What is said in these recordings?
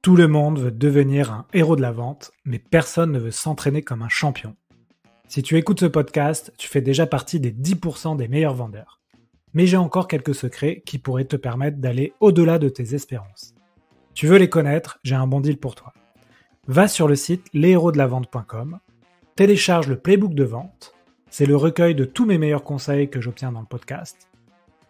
Tout le monde veut devenir un héros de la vente, mais personne ne veut s'entraîner comme un champion. Si tu écoutes ce podcast, tu fais déjà partie des 10% des meilleurs vendeurs. Mais j'ai encore quelques secrets qui pourraient te permettre d'aller au-delà de tes espérances. Tu veux les connaître? J'ai un bon deal pour toi. Va sur le site leshéroesdelavente.com, télécharge le playbook de vente, c'est le recueil de tous mes meilleurs conseils que j'obtiens dans le podcast.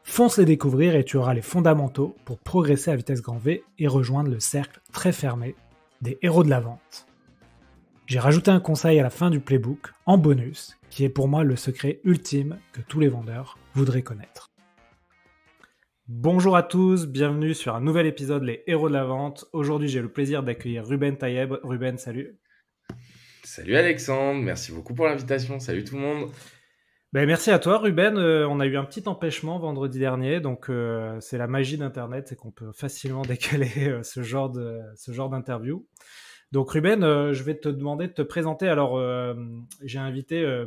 Fonce les découvrir et tu auras les fondamentaux pour progresser à vitesse grand V et rejoindre le cercle très fermé des héros de la vente. J'ai rajouté un conseil à la fin du playbook, en bonus, qui est pour moi le secret ultime que tous les vendeurs voudraient connaître. Bonjour à tous, bienvenue sur un nouvel épisode Les Héros de la Vente. Aujourd'hui, j'ai le plaisir d'accueillir Ruben Tayeb. Ruben, salut. Salut Alexandre, merci beaucoup pour l'invitation. Salut tout le monde. Merci à toi Ruben, on a eu un petit empêchement vendredi dernier, donc c'est la magie d'Internet, c'est qu'on peut facilement décaler ce genre d'interview. Donc Ruben, je vais te demander de te présenter. Alors j'ai invité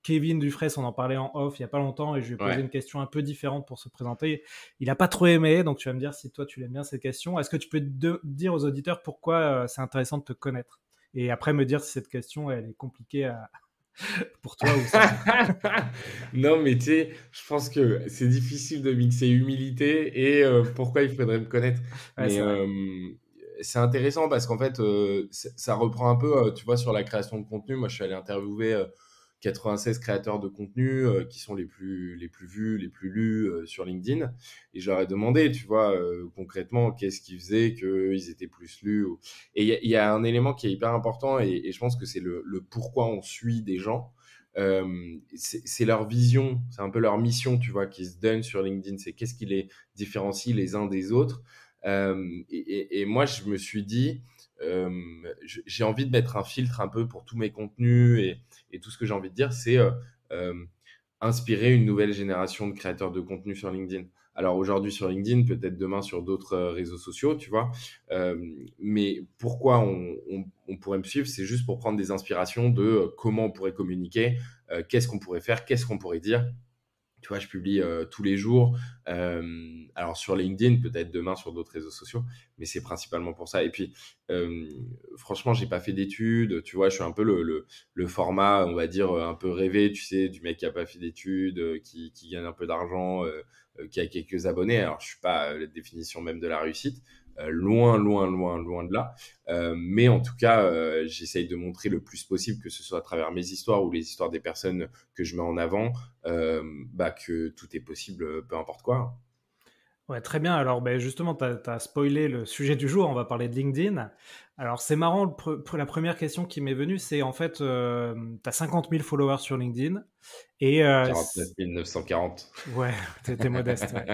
Kevin Dufresne, on en parlait en off il n'y a pas longtemps, et je lui ai posé une question un peu différente pour se présenter. Il n'a pas trop aimé, donc tu vas me dire si toi tu l'aimes bien cette question. Est-ce que tu peux dire aux auditeurs pourquoi c'est intéressant de te connaître? Et après me dire si cette question elle est compliquée pour toi ou ça. Non mais tu sais, je pense que c'est difficile de mixer humilité et pourquoi il faudrait me connaître. Ouais, Mais c'est intéressant parce qu'en fait, ça reprend un peu, tu vois, sur la création de contenu. Moi, je suis allé interviewer 96 créateurs de contenu qui sont les plus vus, les plus lus sur LinkedIn. Et je leur ai demandé, tu vois, concrètement, qu'est-ce qui faisait qu'ils étaient plus lus. Et il y a un élément qui est hyper important et je pense que c'est le pourquoi on suit des gens. C'est leur vision, c'est un peu leur mission, tu vois, qui se donne sur LinkedIn. C'est qu'est-ce qui les différencie les uns des autres. Et moi, je me suis dit, j'ai envie de mettre un filtre un peu pour tous mes contenus et tout ce que j'ai envie de dire, c'est inspirer une nouvelle génération de créateurs de contenu sur LinkedIn. Alors aujourd'hui sur LinkedIn, peut-être demain sur d'autres réseaux sociaux, tu vois. Mais pourquoi on pourrait me suivre? C'est juste pour prendre des inspirations de comment on pourrait communiquer, qu'est-ce qu'on pourrait faire, qu'est-ce qu'on pourrait dire. Tu vois, je publie tous les jours. Alors sur LinkedIn, peut-être demain sur d'autres réseaux sociaux, mais c'est principalement pour ça. Et puis, franchement, j'ai pas fait d'études. Tu vois, je suis un peu le format, on va dire, un peu rêvé, tu sais, du mec qui a pas fait d'études, qui gagne un peu d'argent, qui a quelques abonnés. Alors, je suis pas la définition même de la réussite. Loin de là. Mais en tout cas, j'essaye de montrer le plus possible, que ce soit à travers mes histoires ou les histoires des personnes que je mets en avant, que tout est possible, peu importe quoi. Ouais, très bien. Alors, justement, tu as spoilé le sujet du jour. On va parler de LinkedIn. Alors, c'est marrant. La première question qui m'est venue, c'est en fait, tu as 50 000 followers sur LinkedIn. Et, 49 940. Ouais, t'es modeste. Ouais.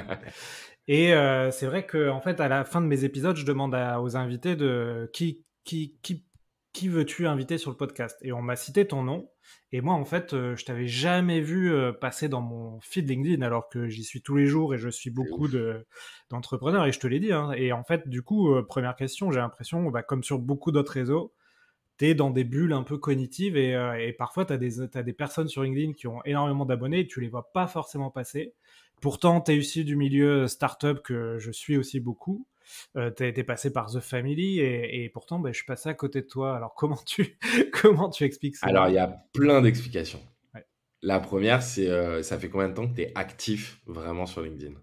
Et c'est vrai que, en fait, à la fin de mes épisodes, je demande aux invités de qui veux-tu inviter sur le podcast? Et on m'a cité ton nom. Et moi, en fait, je t'avais jamais vu passer dans mon feed LinkedIn, alors que j'y suis tous les jours et je suis C'est beaucoup ouf. d'entrepreneurs. Et je te l'ai dit, hein. Et en fait, du coup, première question, j'ai l'impression, comme sur beaucoup d'autres réseaux, t'es dans des bulles un peu cognitives et parfois t'as des personnes sur LinkedIn qui ont énormément d'abonnés et tu les vois pas forcément passer. Pourtant, t'es issu du milieu startup que je suis aussi beaucoup. T'es passé par The Family et pourtant, je suis passé à côté de toi. Alors, comment tu expliques Alors, cela? il y a plein d'explications. Ouais. La première, c'est ça fait combien de temps que tu es actif vraiment sur LinkedIn?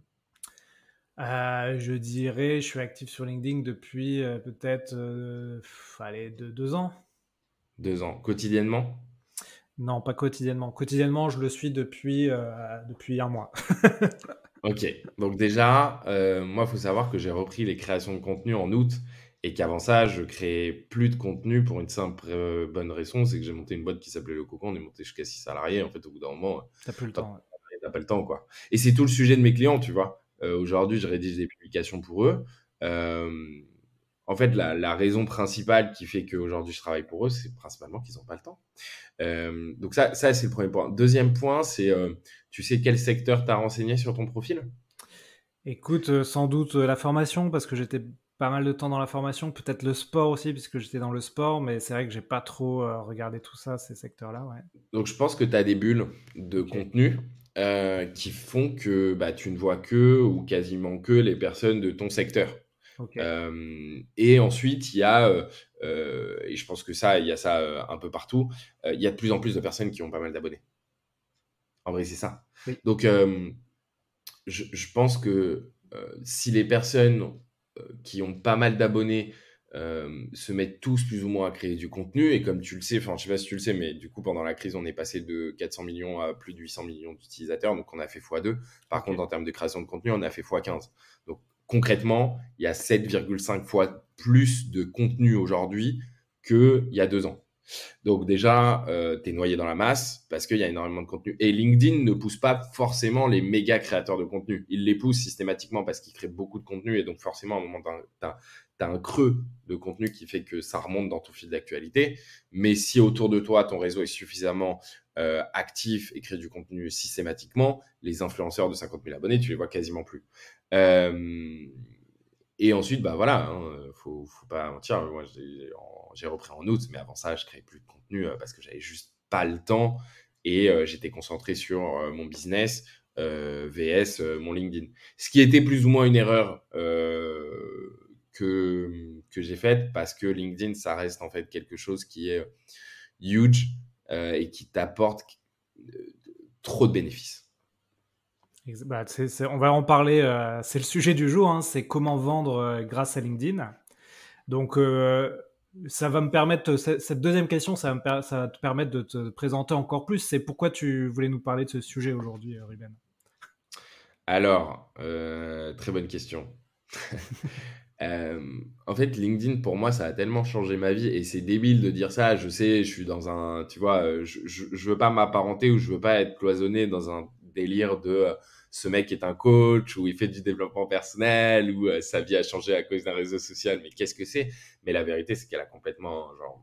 Je dirais, je suis actif sur LinkedIn depuis peut-être, allez, 2 ans. 2 ans. Quotidiennement? Non, pas quotidiennement. Quotidiennement, je le suis depuis un mois. Ok, donc déjà, moi, il faut savoir que j'ai repris les créations de contenu en août et qu'avant ça, je créais plus de contenu pour une simple bonne raison, c'est que j'ai monté une boîte qui s'appelait Le Cocon, on est monté jusqu'à 6 salariés. En fait, au bout d'un moment, T'as plus le quand temps. Ouais. t'as pas le temps, quoi. Et c'est tout le sujet de mes clients, tu vois. Aujourd'hui, je rédige des publications pour eux. Euh, En fait, la raison principale qui fait qu'aujourd'hui je travaille pour eux, c'est principalement qu'ils n'ont pas le temps. Donc ça c'est le premier point. Deuxième point, c'est, tu sais quel secteur tu as renseigné sur ton profil? Écoute, sans doute la formation, parce que j'étais pas mal de temps dans la formation, peut-être le sport aussi, puisque j'étais dans le sport, mais c'est vrai que j'ai pas trop regardé tout ça, ces secteurs-là, ouais. Donc je pense que tu as des bulles de Ok. contenu qui font que tu ne vois que ou quasiment que les personnes de ton secteur. Ok. Et ensuite, il y a, et je pense que ça, il y a ça un peu partout, il y a de plus en plus de personnes qui ont pas mal d'abonnés. En vrai, c'est ça. Oui. Donc, je pense que si les personnes qui ont pas mal d'abonnés se mettent tous plus ou moins à créer du contenu, et comme tu le sais, enfin, je sais pas si tu le sais, mais du coup, pendant la crise, on est passé de 400 millions à plus de 800 millions d'utilisateurs, donc on a fait x2. Par Ok. contre, en termes de création de contenu, on a fait x15. Donc, concrètement, il y a 7,5 fois plus de contenu aujourd'hui qu'il y a 2 ans. Donc déjà, tu es noyé dans la masse parce qu'il y a énormément de contenu. Et LinkedIn ne pousse pas forcément les méga créateurs de contenu. Il les pousse systématiquement parce qu'ils créent beaucoup de contenu et donc forcément, à un moment, tu as un creux de contenu qui fait que ça remonte dans ton fil d'actualité. Mais si autour de toi, ton réseau est suffisamment actif et crée du contenu systématiquement, les influenceurs de 50 000 abonnés, tu les vois quasiment plus. Et ensuite, bah voilà, hein, faut pas mentir. Moi, j'ai repris en août, mais avant ça, je créais plus de contenu parce que j'avais juste pas le temps et j'étais concentré sur mon business vs mon LinkedIn. Ce qui était plus ou moins une erreur que j'ai faite parce que LinkedIn, ça reste en fait quelque chose qui est huge et qui t'apporte euh, trop de bénéfices. Bah, on va en parler. C'est le sujet du jour. Hein, c'est comment vendre grâce à LinkedIn. Donc, ça va me permettre, cette deuxième question, ça va te permettre de te présenter encore plus. C'est pourquoi tu voulais nous parler de ce sujet aujourd'hui, Ruben. Alors, très bonne question. En fait, LinkedIn, pour moi, ça a tellement changé ma vie et c'est débile de dire ça. Je sais, je suis dans un, tu vois, je veux pas m'apparenter ou je veux pas être cloisonné dans un délire de ce mec est un coach ou il fait du développement personnel ou sa vie a changé à cause d'un réseau social. Mais qu'est-ce que c'est? Mais la vérité, c'est qu'elle a complètement, genre,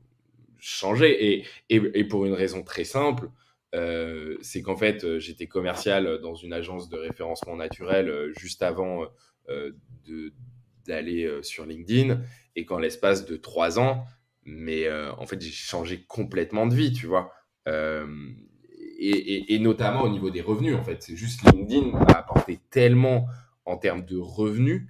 changé et pour une raison très simple. C'est qu'en fait, j'étais commercial dans une agence de référencement naturel juste avant de d'aller sur LinkedIn et qu'en l'espace de 3 ans, mais en fait, j'ai changé complètement de vie, tu vois. Euh, et notamment au niveau des revenus, en fait. C'est juste LinkedIn m'a apporté tellement en termes de revenus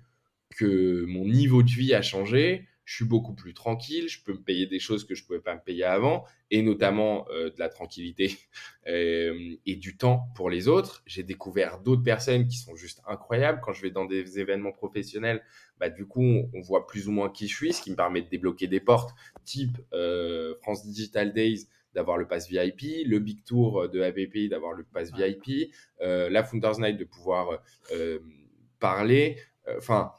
que mon niveau de vie a changé. Je suis beaucoup plus tranquille, je peux me payer des choses que je ne pouvais pas me payer avant, et notamment de la tranquillité et du temps pour les autres. J'ai découvert d'autres personnes qui sont juste incroyables. Quand je vais dans des événements professionnels, bah, du coup, on voit plus ou moins qui je suis, ce qui me permet de débloquer des portes, type France Digital Days, d'avoir le pass VIP, le Big Tour de AVP, d'avoir le pass VIP, la Founders Night, de pouvoir parler. Enfin,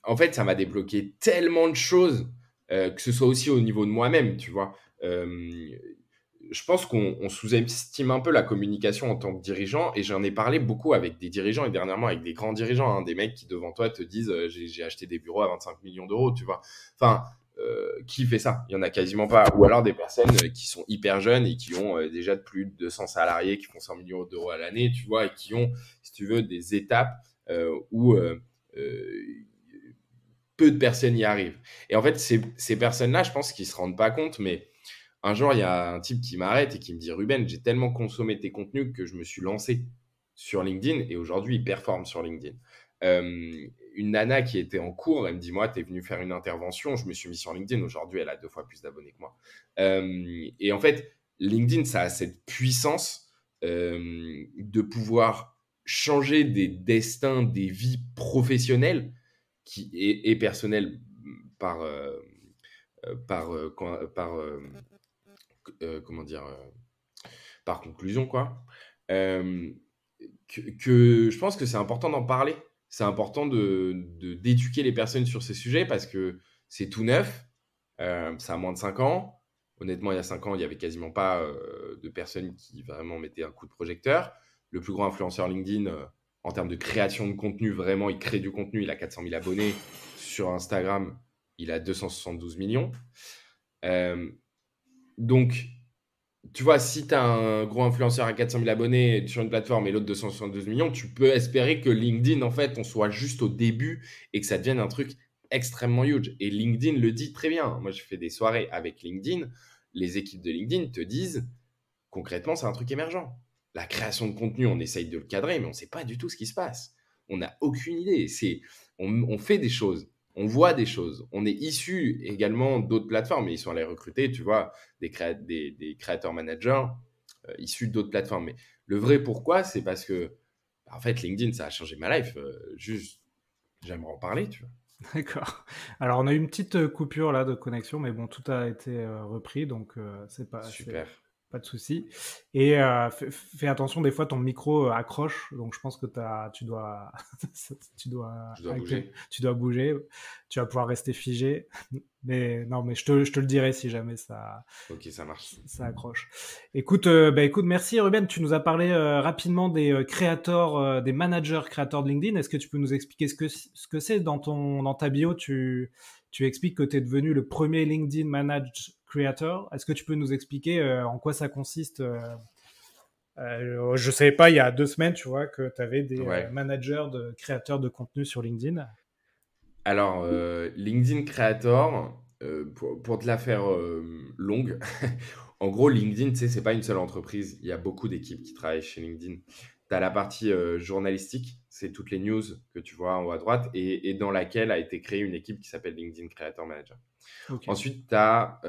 en fait, ça m'a débloqué tellement de choses, que ce soit aussi au niveau de moi-même, tu vois. Je pense qu'on sous-estime un peu la communication en tant que dirigeant, et j'en ai parlé beaucoup avec des dirigeants et dernièrement avec des grands dirigeants, hein, des mecs qui devant toi te disent j'ai acheté des bureaux à 25 millions d'euros, tu vois. Enfin, qui fait ça? Il y en a quasiment pas. Ou alors des personnes qui sont hyper jeunes et qui ont déjà de plus de 200 salariés, qui font 100 millions d'euros à l'année, tu vois, et qui ont, si tu veux, des étapes où euh, peu de personnes y arrivent. Et en fait, ces personnes-là, je pense qu'ils se rendent pas compte, mais un jour, il y a un type qui m'arrête et qui me dit Ruben, j'ai tellement consommé tes contenus que je me suis lancé sur LinkedIn et aujourd'hui, il performe sur LinkedIn. Une nana qui était en cours, elle me dit moi, tu es venu faire une intervention, je me suis mis sur LinkedIn. Aujourd'hui, elle a 2 fois plus d'abonnés que moi. Et en fait, LinkedIn, ça a cette puissance de pouvoir changer des destins, des vies professionnelles et personnelles par, comment dire, par conclusion, quoi. Euh, que je pense que c'est important d'en parler. C'est important d'éduquer les personnes sur ces sujets parce que c'est tout neuf. Ça a moins de 5 ans. Honnêtement, il y a 5 ans, il n'y avait quasiment pas de personnes qui vraiment mettaient un coup de projecteur. Le plus grand influenceur LinkedIn, en termes de création de contenu, vraiment, il crée du contenu. Il a 400 000 abonnés. Sur Instagram, il a 272 millions. Euh, donc, tu vois, si tu as un gros influenceur à 400 000 abonnés sur une plateforme et l'autre 272 millions, tu peux espérer que LinkedIn, en fait, on soit juste au début et que ça devienne un truc extrêmement huge. Et LinkedIn le dit très bien. Moi, je fais des soirées avec LinkedIn. Les équipes de LinkedIn te disent, concrètement, c'est un truc émergent. La création de contenu, on essaye de le cadrer, mais on ne sait pas du tout ce qui se passe. On n'a aucune idée. On fait des choses. On voit des choses. On est issu également d'autres plateformes. Et ils sont allés recruter, tu vois, des créateurs managers issus d'autres plateformes. Mais le vrai pourquoi, c'est parce que, en fait, LinkedIn, ça a changé ma life. Juste, j'aimerais en parler, tu vois. D'accord. Alors, on a eu une petite coupure là de connexion, mais bon, tout a été repris, donc c'est Super. pas de souci. Et fais attention, des fois ton micro accroche, donc je pense que tu dois, Je dois bouger. tu dois bouger, tu vas pouvoir rester figé. Mais non, mais je te le dirai si jamais Ok, ça marche. ça accroche. Écoute, écoute, merci Ruben. Tu nous as parlé rapidement des créateurs, des managers créateurs de LinkedIn. Est-ce que tu peux nous expliquer ce que c'est dans ta bio? Tu expliques que tu es devenu le premier LinkedIn Managed Creator. Est-ce que tu peux nous expliquer en quoi ça consiste? Je savais pas il y a 2 semaines, tu vois, que tu avais des Ouais. managers de créateurs de contenu sur LinkedIn. Alors, LinkedIn Creator, pour te la faire longue, en gros, LinkedIn, tu sais, c'est pas une seule entreprise. Il y a beaucoup d'équipes qui travaillent chez LinkedIn. Tu as la partie journalistique, c'est toutes les news que tu vois en haut à droite, et dans laquelle a été créée une équipe qui s'appelle LinkedIn Creator Manager. Ok. Ensuite, tu as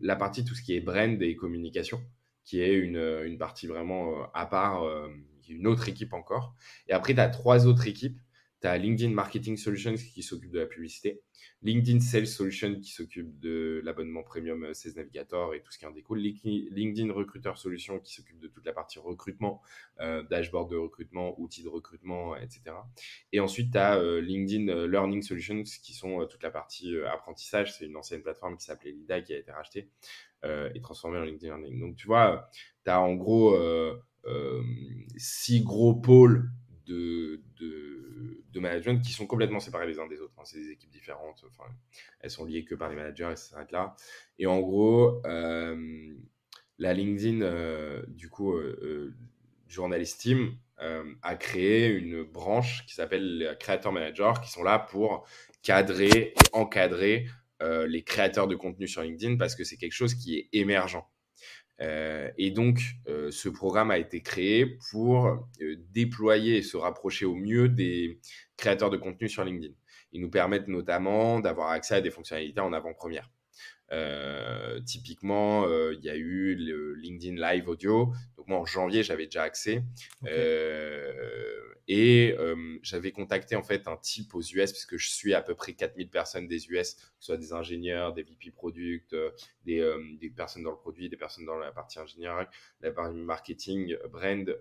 la partie tout ce qui est brand et communication, qui est une partie vraiment à part, une autre équipe encore. Et après, tu as 3 autres équipes. Tu as LinkedIn Marketing Solutions qui s'occupe de la publicité, LinkedIn Sales Solutions qui s'occupe de l'abonnement premium Sales Navigator et tout ce qui en découle, LinkedIn Recruiter Solutions qui s'occupe de toute la partie recrutement, dashboard de recrutement, outils de recrutement, etc. Et ensuite, tu as LinkedIn Learning Solutions qui sont toute la partie apprentissage. C'est une ancienne plateforme qui s'appelait Lida qui a été rachetée et transformée en LinkedIn Learning. Donc, tu vois, tu as en gros 6 gros pôles de management qui sont complètement séparés les uns des autres. Hein. C'est des équipes différentes. Enfin, elles sont liées que par les managers et ça s'arrête là. Et en gros, la LinkedIn, du coup, Journalist Team a créé une branche qui s'appelle les Creator Managers qui sont là pour cadrer et encadrer les créateurs de contenu sur LinkedIn parce que c'est quelque chose qui est émergent. Et donc, ce programme a été créé pour déployer et se rapprocher au mieux des créateurs de contenu sur LinkedIn. Ils nous permettent notamment d'avoir accès à des fonctionnalités en avant-première. Typiquement, il y a eu le LinkedIn Live Audio. Donc moi, en janvier, j'avais déjà accès. Okay. Et j'avais contacté en fait un type aux US, puisque je suis à peu près 4000 personnes des US, que ce soit des ingénieurs, des VP Product, des personnes dans le produit, des personnes dans la partie ingénierie, la partie marketing, brand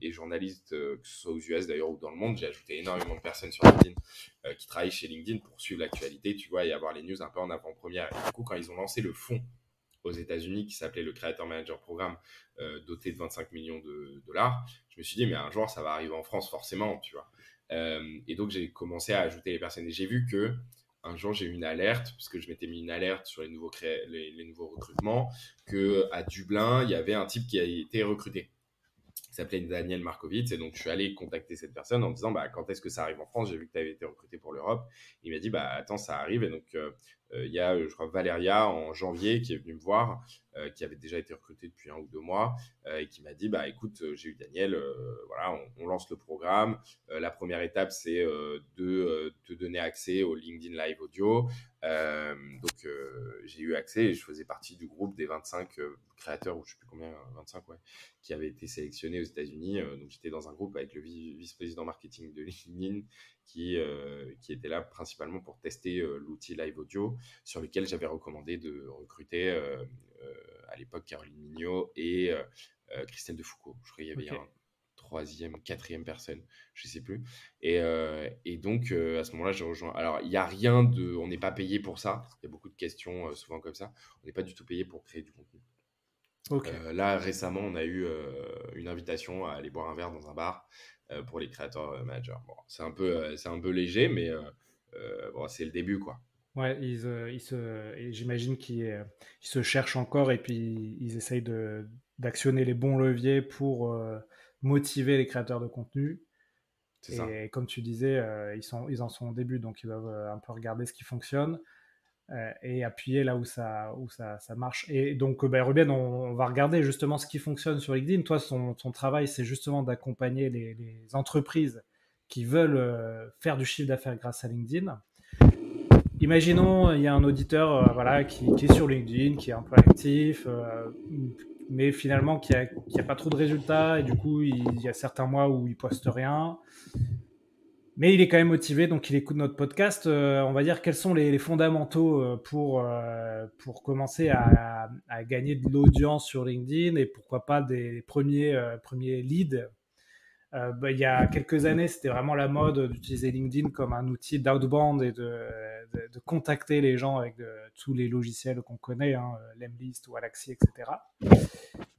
et journalistes, que ce soit aux US d'ailleurs ou dans le monde. J'ai ajouté énormément de personnes sur LinkedIn qui travaillent chez LinkedIn pour suivre l'actualité, tu vois, et avoir les news un peu en avant-première. Et du coup, quand ils ont lancé le fonds aux États-Unis qui s'appelait le Creator Manager Programme, doté de 25 millions de dollars, je me suis dit, mais un jour, ça va arriver en France, forcément, tu vois. Et donc, j'ai commencé à ajouter les personnes. Et j'ai vu que un jour, j'ai eu une alerte, parce que je m'étais mis une alerte sur les nouveaux recrutements, qu'à Dublin, il y avait un type qui a été recruté qui s'appelait Daniel Markovitz. Et donc, je suis allé contacter cette personne en disant, bah, quand est-ce que ça arrive en France? J'ai vu que tu avais été recruté pour l'Europe. Il m'a dit, bah, attends, ça arrive. Et donc, il y a, je crois, Valéria en janvier qui est venue me voir, qui avait déjà été recrutée depuis 1 ou 2 mois, et qui m'a dit, bah, écoute, j'ai eu Daniel, voilà, on lance le programme. La première étape, c'est de te donner accès au LinkedIn Live Audio. Donc, j'ai eu accès et je faisais partie du groupe des 25 créateurs, ou je ne sais plus combien, 25, ouais, qui avaient été sélectionnés aux États-Unis. Donc, j'étais dans un groupe avec le vice-président marketing de LinkedIn qui était là principalement pour tester l'outil Live Audio sur lequel j'avais recommandé de recruter à l'époque Caroline Mignot et Christelle Defoucault. Je crois qu'il y avait un troisième, quatrième personne, je ne sais plus. Et donc, à ce moment-là, j'ai rejoint. Alors, il n'y a rien de... On n'est pas payé pour ça. Il y a beaucoup de questions souvent comme ça. On n'est pas du tout payé pour créer du contenu. Là, récemment, on a eu une invitation à aller boire un verre dans un bar pour les créateurs managers. Bon, c'est un peu léger, mais bon, c'est le début, quoi. Ouais, et j'imagine qu'ils se cherchent encore et puis ils essayent d'actionner les bons leviers pour motiver les créateurs de contenu. C'est ça. Et comme tu disais, ils en sont au début, donc ils doivent un peu regarder ce qui fonctionne et appuyer là où ça marche. Et donc, Ruben, on va regarder justement ce qui fonctionne sur LinkedIn. Toi, ton travail, c'est justement d'accompagner les entreprises qui veulent faire du chiffre d'affaires grâce à LinkedIn. Imaginons, il y a un auditeur qui est sur LinkedIn, qui est un peu actif, mais finalement qui a pas trop de résultats, et du coup, il y a certains mois où il poste rien. Mais il est quand même motivé, donc il écoute notre podcast. On va dire quels sont les fondamentaux pour commencer à gagner de l'audience sur LinkedIn, et pourquoi pas des premiers leads. Il y a quelques années, c'était vraiment la mode d'utiliser LinkedIn comme un outil d'outbound et de contacter les gens avec tous les logiciels qu'on connaît, Lemlist, Wallaxy, etc.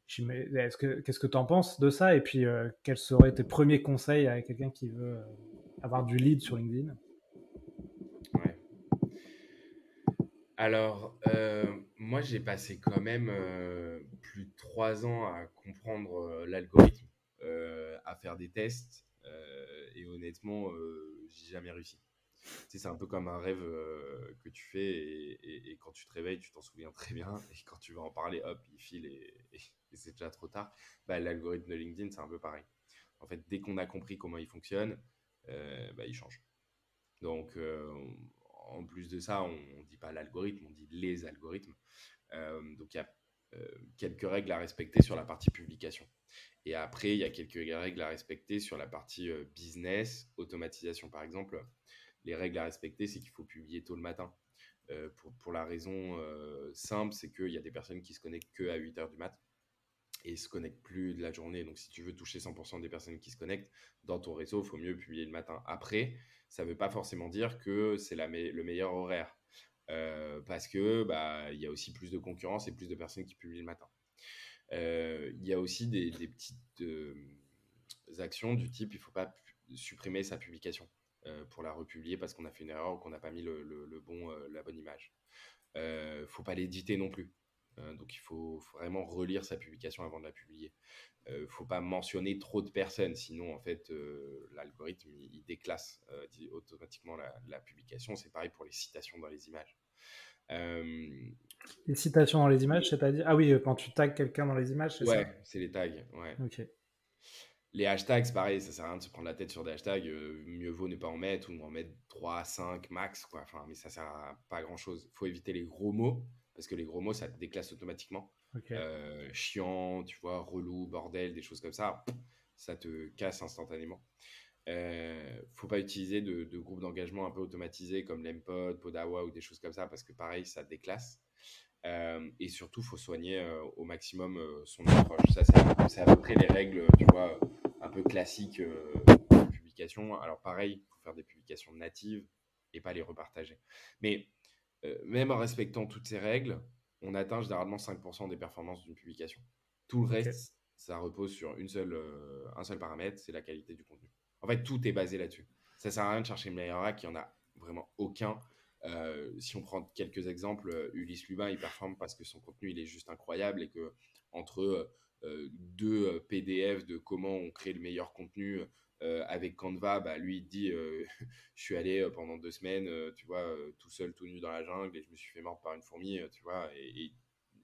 Qu'est-ce que tu en penses de ça? Et puis, quels seraient tes premiers conseils à quelqu'un qui veut avoir du lead sur LinkedIn? Ouais. Alors, moi, j'ai passé quand même plus de 3 ans à comprendre l'algorithme, à faire des tests, et honnêtement, j'ai jamais réussi. Tu sais, c'est un peu comme un rêve que tu fais et quand tu te réveilles, tu t'en souviens très bien et quand tu vas en parler, hop, il file et c'est déjà trop tard. Bah, l'algorithme de LinkedIn, c'est un peu pareil. En fait, dès qu'on a compris comment il fonctionne, il change. Donc, en plus de ça, on ne dit pas l'algorithme, on dit les algorithmes. Donc, il y a quelques règles à respecter sur la partie publication. Et après, il y a quelques règles à respecter sur la partie business, automatisation. Par exemple, les règles à respecter, c'est qu'il faut publier tôt le matin. Pour la raison simple, c'est qu'il y a des personnes qui se connectent que à 8 heures du mat et se connectent plus de la journée. Donc, si tu veux toucher 100% des personnes qui se connectent dans ton réseau, il faut mieux publier le matin. Après, ça ne veut pas forcément dire que c'est le meilleur horaire. Parce que il y a aussi plus de concurrence et plus de personnes qui publient le matin. Il y a aussi des petites actions du type, il ne faut pas supprimer sa publication pour la republier parce qu'on a fait une erreur ou qu'on n'a pas mis la bonne image. Il ne faut pas l'éditer non plus. Donc, il faut vraiment relire sa publication avant de la publier. Il ne faut pas mentionner trop de personnes, sinon, en fait, l'algorithme, il déclasse automatiquement la publication. C'est pareil pour les citations dans les images. Les citations dans les images, c'est-à-dire... Ah oui, quand tu tags quelqu'un dans les images, c'est ça? Ouais, c'est les tags. Ouais. Ok. Les hashtags, c'est pareil, ça sert à rien de se prendre la tête sur des hashtags. Mieux vaut ne pas en mettre ou en mettre 3, 5 max, quoi. Enfin, mais ça sert à pas grand-chose. Il faut éviter les gros mots, parce que les gros mots, ça te déclasse automatiquement. Ok. Chiant, tu vois, relou, bordel, des choses comme ça te casse instantanément. Faut pas utiliser de groupes d'engagement un peu automatisés comme Lempod, Podawa ou des choses comme ça, parce que pareil, ça déclasse. Et surtout, il faut soigner au maximum son approche. Ça, c'est à peu près les règles, tu vois, un peu classiques de publication. Alors pareil, il faut faire des publications natives et pas les repartager. Mais même en respectant toutes ces règles, on atteint généralement 5% des performances d'une publication. Tout le reste, ça repose sur un seul paramètre, c'est la qualité du contenu. En fait, tout est basé là-dessus. Ça sert à rien de chercher le meilleur hack, il n'y en a vraiment aucun. Si on prend quelques exemples, Ulysse Lubin, il performe parce que son contenu, il est juste incroyable et que entre deux PDF de comment on crée le meilleur contenu avec Canva, lui, il dit je suis allé pendant 2 semaines, tu vois, tout seul, tout nu dans la jungle et je me suis fait mordre par une fourmi, tu vois, et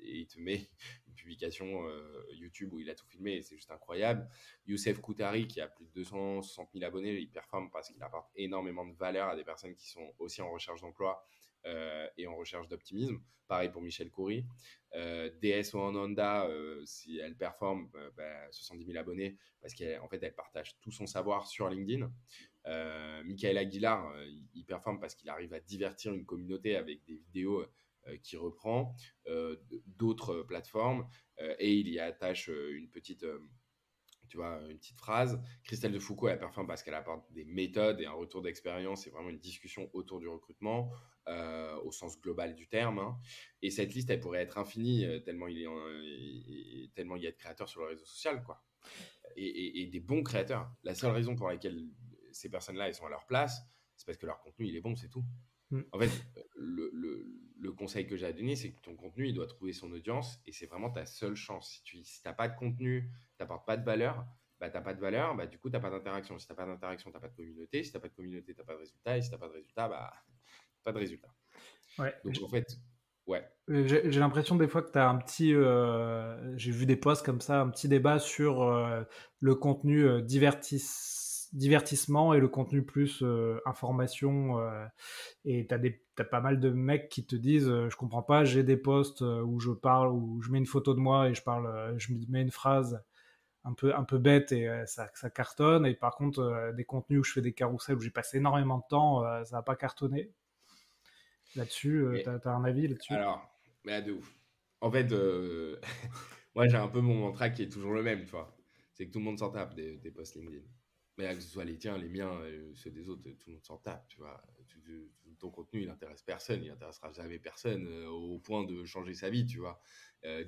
il te met une publication YouTube où il a tout filmé et c'est juste incroyable. Youssef Koutari, qui a plus de 260 000 abonnés, il performe parce qu'il apporte énormément de valeur à des personnes qui sont aussi en recherche d'emploi et en recherche d'optimisme. Pareil pour Michel Coury. DS Honda, si elle performe, 70 000 abonnés parce qu'en fait, elle partage tout son savoir sur LinkedIn. Michael Aguilar, il performe parce qu'il arrive à divertir une communauté avec des vidéos qui reprend d'autres plateformes et il y attache une petite phrase. Christelle de Foucault, elle performe parce qu'elle apporte des méthodes et un retour d'expérience et vraiment une discussion autour du recrutement au sens global du terme. Hein. Et cette liste, elle pourrait être infinie tellement il y a de créateurs sur le réseau social, quoi. Et des bons créateurs. La seule raison pour laquelle ces personnes-là, elles sont à leur place, c'est parce que leur contenu, il est bon, c'est tout. En fait, le conseil que j'ai à donner, c'est que ton contenu, il doit trouver son audience et c'est vraiment ta seule chance. Si tu n'as pas de contenu, tu n'apportes pas de valeur, tu n'as pas de valeur, du coup, tu n'as pas d'interaction. Si tu n'as pas d'interaction, tu n'as pas de communauté. Si tu n'as pas de communauté, tu n'as pas de résultat. Et si tu n'as pas de résultat, pas de résultat. Ouais. Donc, en fait, ouais. J'ai l'impression des fois que tu as un petit... j'ai vu des posts comme ça, un petit débat sur le contenu divertissement et le contenu plus information. Et t'as pas mal de mecs qui te disent, je comprends pas, j'ai des posts où je parle, où je mets une photo de moi et je mets une phrase un peu bête et ça cartonne. Et par contre, des contenus où je fais des carousels où j'ai passé énormément de temps, ça va pas cartonner. Là-dessus, Mais t'as un avis là-dessus? alors, mais de ouf. En fait, moi j'ai un peu mon mantra qui est toujours le même, tu vois. C'est que tout le monde s'en tape des posts LinkedIn. Mais que ce soit les tiens, les miens, ceux des autres, tout le monde s'en tape, tu vois. Ton contenu, il intéresse personne, il intéressera jamais personne au point de changer sa vie, tu vois.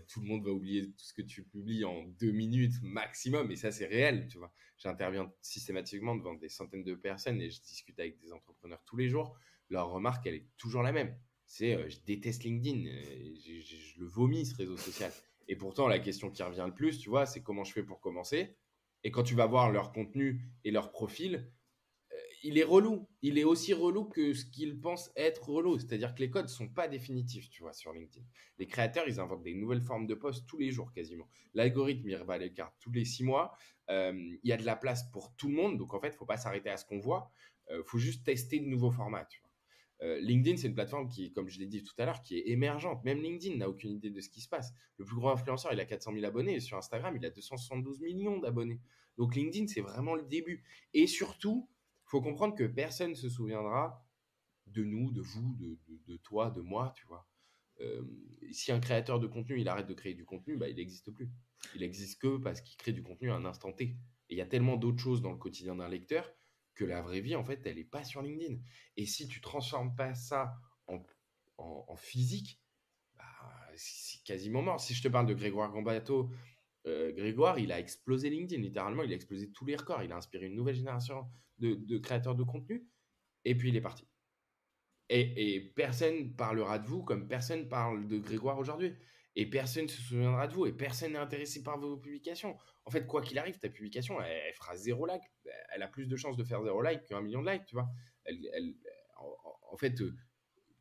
Tout le monde va oublier tout ce que tu publies en 2 minutes maximum, et ça c'est réel, tu vois. J'interviens systématiquement devant des centaines de personnes et je discute avec des entrepreneurs tous les jours. Leur remarque, elle est toujours la même. C'est je déteste LinkedIn, je le vomis ce réseau social. Et pourtant, la question qui revient le plus, tu vois, c'est comment je fais pour commencer. Et quand tu vas voir leur contenu et leur profil, il est relou. Il est aussi relou que ce qu'ils pensent être relou. C'est-à-dire que les codes sont pas définitifs, tu vois, sur LinkedIn. Les créateurs, ils inventent des nouvelles formes de posts tous les jours, quasiment. L'algorithme, il rebat les cartes tous les 6 mois. Il y a de la place pour tout le monde. Donc, en fait, il ne faut pas s'arrêter à ce qu'on voit. Il faut juste tester de nouveaux formats, tu vois. LinkedIn, c'est une plateforme qui, comme je l'ai dit tout à l'heure, qui est émergente. Même LinkedIn n'a aucune idée de ce qui se passe. Le plus gros influenceur, il a 400 000 abonnés. Et sur Instagram, il a 272 millions d'abonnés. Donc LinkedIn, c'est vraiment le début. Et surtout, il faut comprendre que personne ne se souviendra de nous, de vous, de toi, de moi, tu vois. Euh, Si un créateur de contenu, il arrête de créer du contenu, bah, il n'existe plus. Il n'existe que parce qu'il crée du contenu à un instant T. Et il y a tellement d'autres choses dans le quotidien d'un lecteur que la vraie vie, en fait, elle n'est pas sur LinkedIn. Et si tu transformes pas ça en, en physique, bah, c'est quasiment mort. Si je te parle de Grégoire Gambato, Grégoire, il a explosé LinkedIn, littéralement, il a explosé tous les records. Il a inspiré une nouvelle génération de créateurs de contenu, et puis il est parti. Et personne parlera de vous comme personne parle de Grégoire aujourd'hui. Et personne ne se souviendra de vous. Et personne n'est intéressé par vos publications. En fait, quoi qu'il arrive, ta publication, elle fera 0 like. Elle a plus de chances de faire 0 like qu'un million de likes, tu vois. En fait,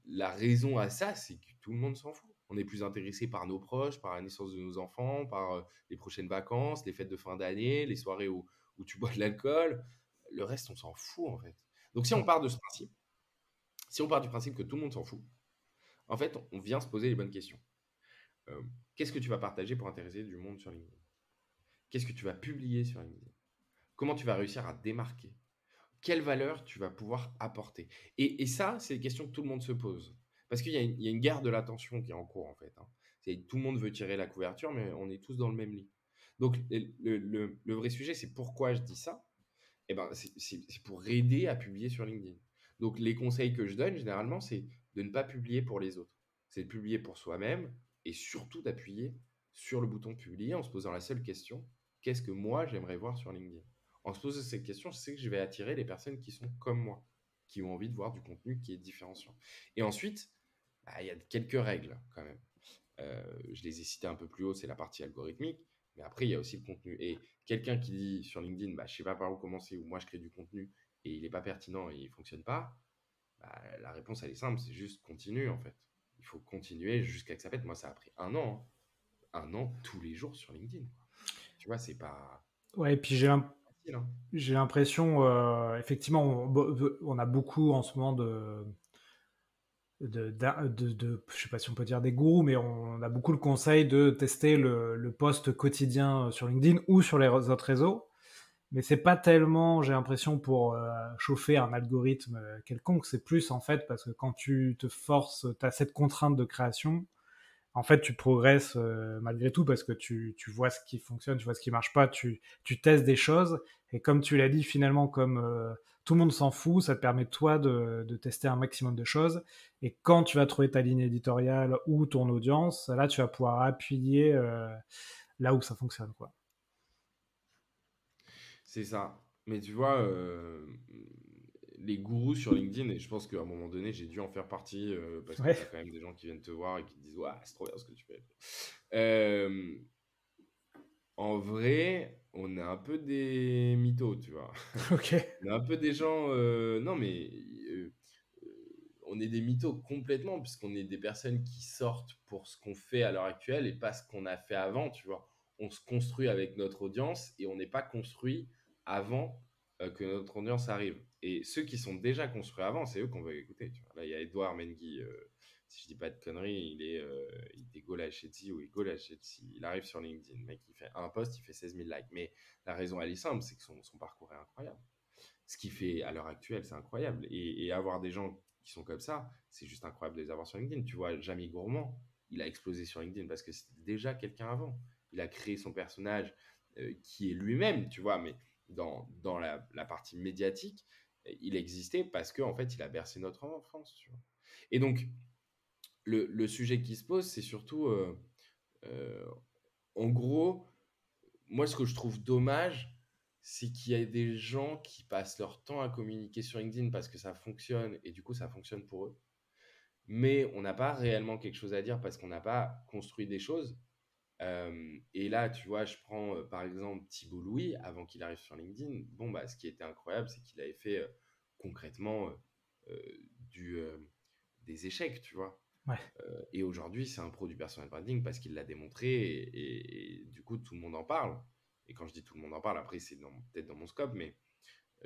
la raison à ça, c'est que tout le monde s'en fout. On est plus intéressé par nos proches, par la naissance de nos enfants, par les prochaines vacances, les fêtes de fin d'année, les soirées où tu bois de l'alcool. Le reste, on s'en fout, en fait. Donc, Ouais. si on part du principe que tout le monde s'en fout, en fait, on vient se poser les bonnes questions. Euh, Qu'est-ce que tu vas partager pour intéresser du monde sur LinkedIn? Qu'est-ce que tu vas publier sur LinkedIn? Comment tu vas réussir à te démarquer? Quelle valeur tu vas pouvoir apporter? Et ça, c'est des questions que tout le monde se pose. Parce il y a une guerre de l'attention qui est en cours, en fait, hein. Tout le monde veut tirer la couverture, mais on est tous dans le même lit. Donc, le vrai sujet, c'est pourquoi je dis ça. Eh ben, c'est pour aider à publier sur LinkedIn. Donc, les conseils que je donne, généralement, c'est de ne pas publier pour les autres. C'est de publier pour soi-même et surtout d'appuyer sur le bouton publier en se posant la seule question, qu'est-ce que moi, j'aimerais voir sur LinkedIn? En se posant cette question, je sais que je vais attirer les personnes qui sont comme moi, qui ont envie de voir du contenu qui est différenciant. Et ensuite, bah, il y a quelques règles quand même. Je les ai citées un peu plus haut, c'est la partie algorithmique. Mais après, il y a aussi le contenu. Et quelqu'un qui dit sur LinkedIn, bah, je ne sais pas par où commencer, ou moi je crée du contenu et il n'est pas pertinent et il ne fonctionne pas, bah, la réponse, elle est simple, c'est juste continue en fait. Il faut continuer jusqu'à que ça pète. Moi, ça a pris un an, hein. Un an tous les jours sur LinkedIn, quoi. Tu vois, Ouais, et puis c'est pas facile, hein. j'ai l'impression, effectivement, on a beaucoup en ce moment je sais pas si on peut dire des gourous, mais on a beaucoup le conseil de tester le post quotidien sur LinkedIn ou sur les autres réseaux. Mais c'est pas tellement, j'ai l'impression, pour chauffer un algorithme quelconque. C'est plus en fait parce que quand tu te forces, t'as cette contrainte de création, en fait, tu progresses malgré tout parce que tu vois ce qui fonctionne, tu vois ce qui marche pas, tu testes des choses. Et comme tu l'as dit, finalement, comme tout le monde s'en fout, ça te permet toi de tester un maximum de choses. Et quand tu vas trouver ta ligne éditoriale ou ton audience, là, tu vas pouvoir appuyer là où ça fonctionne, quoi. C'est ça. Mais tu vois, les gourous sur LinkedIn, et je pense qu'à un moment donné, j'ai dû en faire partie, parce que Ouais. tu as quand même des gens qui viennent te voir et qui te disent, ouais, c'est trop bien ce que tu fais. Euh, En vrai, on est un peu des mythos, tu vois. Ok. On est un peu des gens, non mais on est des mythos complètement, puisqu'on est des personnes qui sortent pour ce qu'on fait à l'heure actuelle et pas ce qu'on a fait avant, tu vois. On se construit avec notre audience et on n'est pas construit avant que notre audience arrive. Et ceux qui sont déjà construits avant, c'est eux qu'on veut écouter. Tu vois. Là, il y a Edouard Mengy, si je dis pas de conneries, il est Goal à Chelsea ou Goal à Chelsea. Il arrive sur LinkedIn, le mec, il fait un post, il fait 16 000 likes. Mais la raison, elle est simple, c'est que son parcours est incroyable. Ce qu'il fait à l'heure actuelle, c'est incroyable. Et avoir des gens qui sont comme ça, c'est juste incroyable de les avoir sur LinkedIn. Tu vois, Jamie Gourmand, il a explosé sur LinkedIn parce que c'était déjà quelqu'un avant. Il a créé son personnage qui est lui-même, tu vois, mais dans la partie médiatique, il existait parce qu'en fait, il a bercé notre enfance, tu vois. Et donc, le sujet qui se pose, c'est surtout, euh, en gros, moi, ce que je trouve dommage, c'est qu'il y a des gens qui passent leur temps à communiquer sur LinkedIn parce que ça fonctionne et du coup, ça fonctionne pour eux. Mais on n'a pas réellement quelque chose à dire parce qu'on n'a pas construit des choses. Et là, tu vois, je prends par exemple Thibault Louis avant qu'il arrive sur LinkedIn. Bon, bah, ce qui était incroyable, c'est qu'il avait fait concrètement du, des échecs, tu vois. Ouais. Et aujourd'hui, c'est un pro du personal branding parce qu'il l'a démontré et du coup, tout le monde en parle. Et quand je dis tout le monde en parle, après, c'est peut-être dans mon scope, mais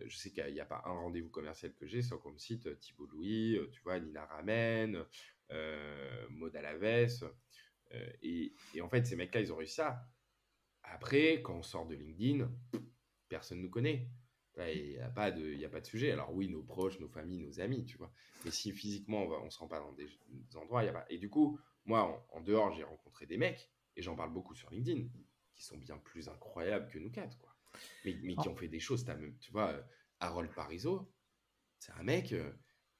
je sais qu'il n'y a pas un rendez-vous commercial que j'ai sans qu'on me cite Thibault Louis, tu vois, Nina Ramen, Maud Alaves. Et en fait, ces mecs-là, ils ont réussi ça. Après, quand on sort de LinkedIn, personne ne nous connaît. Il n'y a pas de sujet. Alors oui, nos proches, nos familles, nos amis, tu vois. Mais si physiquement, on ne se rend pas dans des endroits, il n'y a pas. Et du coup, moi, en dehors, j'ai rencontré des mecs, et j'en parle beaucoup sur LinkedIn, qui sont bien plus incroyables que nous quatre, quoi. Mais qui Oh. ont fait des choses. Tu vois, Harold Parizeau, c'est un mec,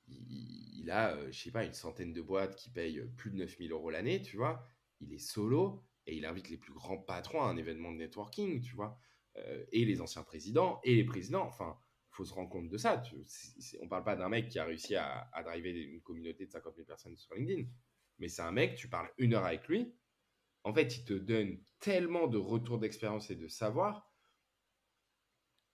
il a, je sais pas, une centaine de boîtes qui payent plus de 9 000 € l'année, tu vois. Il est solo et il invite les plus grands patrons à un événement de networking, tu vois. Et les anciens présidents et les présidents. Enfin, il faut se rendre compte de ça. On parle pas d'un mec qui a réussi à driver une communauté de 50 000 personnes sur LinkedIn. Mais c'est un mec, tu parles 1 heure avec lui. En fait, il te donne tellement de retours d'expérience et de savoir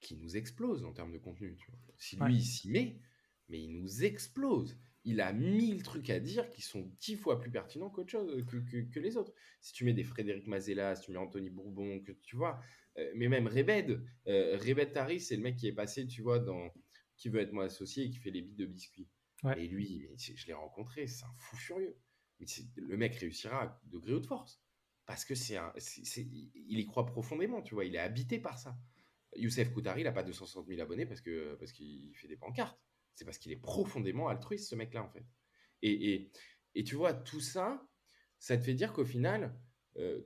qui nous explose en termes de contenu. Tu vois. Si Ouais. lui, il s'y met, mais il nous explose. Il a 1000 trucs à dire qui sont 10 fois plus pertinents qu'autre chose, que les autres. Si tu mets des Frédéric Mazella, si tu mets Anthony Bourbon, que tu vois, mais même Rebed Tari, c'est le mec qui est passé, tu vois, dans Qui veut être mon associé et qui fait les billes de biscuits. Ouais. Mais lui, je l'ai rencontré, c'est un fou furieux. Mais le mec réussira de gré ou de force. Parce que il y croit profondément, tu vois, il est habité par ça. Youssef Koutari, il n'a pas 260 000 abonnés parce qu'il fait des pancartes. C'est parce qu'il est profondément altruiste, ce mec-là, en fait. Et, et, et tu vois, tout ça, ça te fait dire qu'au final,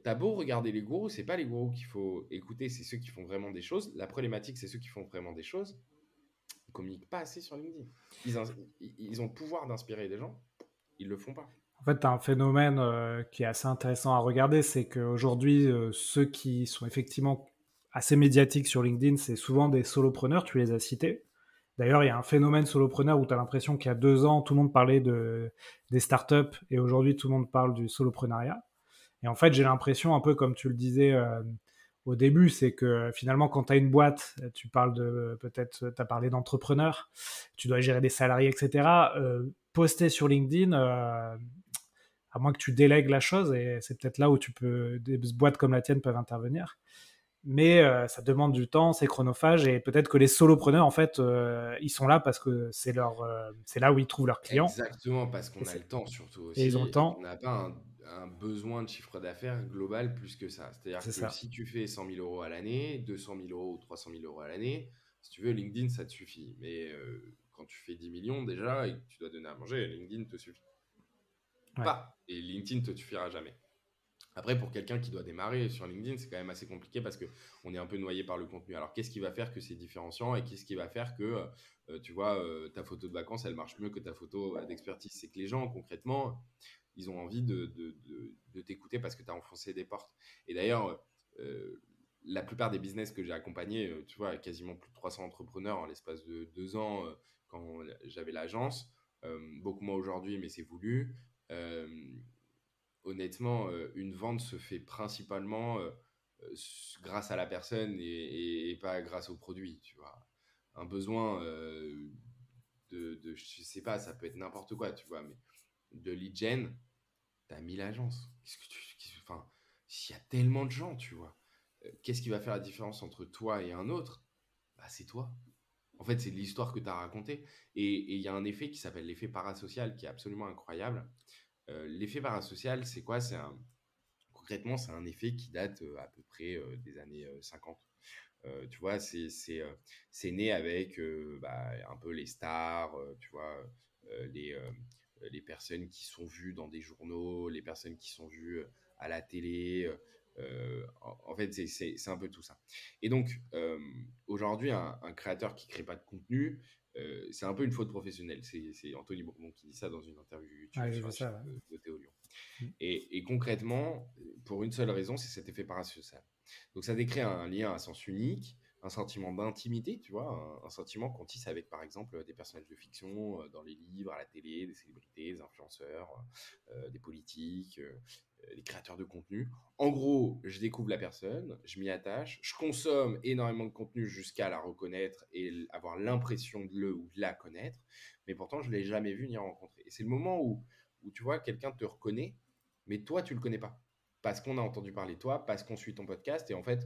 t'as beau regarder les gourous, c'est pas les gourous qu'il faut écouter, c'est ceux qui font vraiment des choses. La problématique, c'est ceux qui font vraiment des choses. Ils communiquent pas assez sur LinkedIn. Ils ont le pouvoir d'inspirer des gens, ils le font pas. En fait, tu as un phénomène qui est assez intéressant à regarder, c'est qu'aujourd'hui, ceux qui sont effectivement assez médiatiques sur LinkedIn, c'est souvent des solopreneurs, tu les as cités. D'ailleurs, il y a un phénomène solopreneur où tu as l'impression qu'il y a 2 ans, tout le monde parlait des startups et aujourd'hui, tout le monde parle du soloprenariat. Et en fait, j'ai l'impression, un peu comme tu le disais au début, c'est que finalement, quand tu as une boîte, tu parles peut-être, tu as parlé d'entrepreneur, tu dois gérer des salariés, etc. Poster sur LinkedIn, à moins que tu délègues la chose, et c'est peut-être là où des boîtes comme la tienne peuvent intervenir. Mais ça demande du temps, c'est chronophage, et peut-être que les solopreneurs, en fait, ils sont là parce que c'est là où ils trouvent leurs clients, Exactement, parce et, qu'on a le temps surtout et ils ont aussi, le et qu'on temps, n'a pas un besoin de chiffre d'affaires global plus que ça. C'est-à-dire c'est que ça. si tu fais 100 000 € à l'année, 200 000 € ou 300 000 € à l'année, si tu veux, LinkedIn, ça te suffit. Mais quand tu fais 10 millions déjà et que tu dois donner à manger, LinkedIn te suffit Ouais. pas. Et LinkedIn te suffira jamais. Après, pour quelqu'un qui doit démarrer sur LinkedIn, c'est quand même assez compliqué parce qu'on est un peu noyé par le contenu. Alors, qu'est-ce qui va faire que c'est différenciant et qu'est-ce qui va faire que, tu vois, ta photo de vacances, elle marche mieux que ta photo d'expertise? C'est que les gens, concrètement, ils ont envie de t'écouter parce que tu as enfoncé des portes. Et d'ailleurs, la plupart des business que j'ai accompagnés, tu vois, quasiment plus de 300 entrepreneurs en l'espace de 2 ans quand j'avais l'agence, beaucoup moins aujourd'hui, mais c'est voulu. Euh, Honnêtement, une vente se fait principalement grâce à la personne et pas grâce au produit, tu vois. Un besoin je sais pas, ça peut être n'importe quoi, tu vois, mais de lead gen, t'as 1000 agences. Enfin, il y a tellement de gens, tu vois. Qu'est-ce qui va faire la différence entre toi et un autre? Bah, c'est toi. En fait, c'est l'histoire que tu as racontée. Et il y a un effet qui s'appelle l'effet parasocial qui est absolument incroyable. L'effet parasocial, c'est quoi? Concrètement, c'est un effet qui date à peu près des années 50. Tu vois, c'est né avec un peu les stars, tu vois, les personnes qui sont vues dans des journaux, les personnes qui sont vues à la télé. En fait, c'est un peu tout ça. Et donc, aujourd'hui, un créateur qui crée pas de contenu, c'est un peu une faute professionnelle. C'est Anthony Bourbon qui dit ça dans une interview YouTube Ouais, j'ai sur vu la chaîne ça. de Théo Lyon. Ouais. Et concrètement, pour une seule raison, c'est cet effet parasocial. Donc ça décrit un lien à sens unique, un sentiment d'intimité, tu vois, un sentiment qu'on tisse avec, par exemple, des personnages de fiction dans les livres, à la télé, des célébrités, des influenceurs, des politiques, des créateurs de contenu. En gros, je découvre la personne, je m'y attache, je consomme énormément de contenu jusqu'à la reconnaître et avoir l'impression de le ou de la connaître, mais pourtant, je ne l'ai jamais vu ni rencontré. Et c'est le moment où tu vois, quelqu'un te reconnaît, mais toi, tu le connais pas. Parce qu'on a entendu parler de toi, parce qu'on suit ton podcast, et en fait,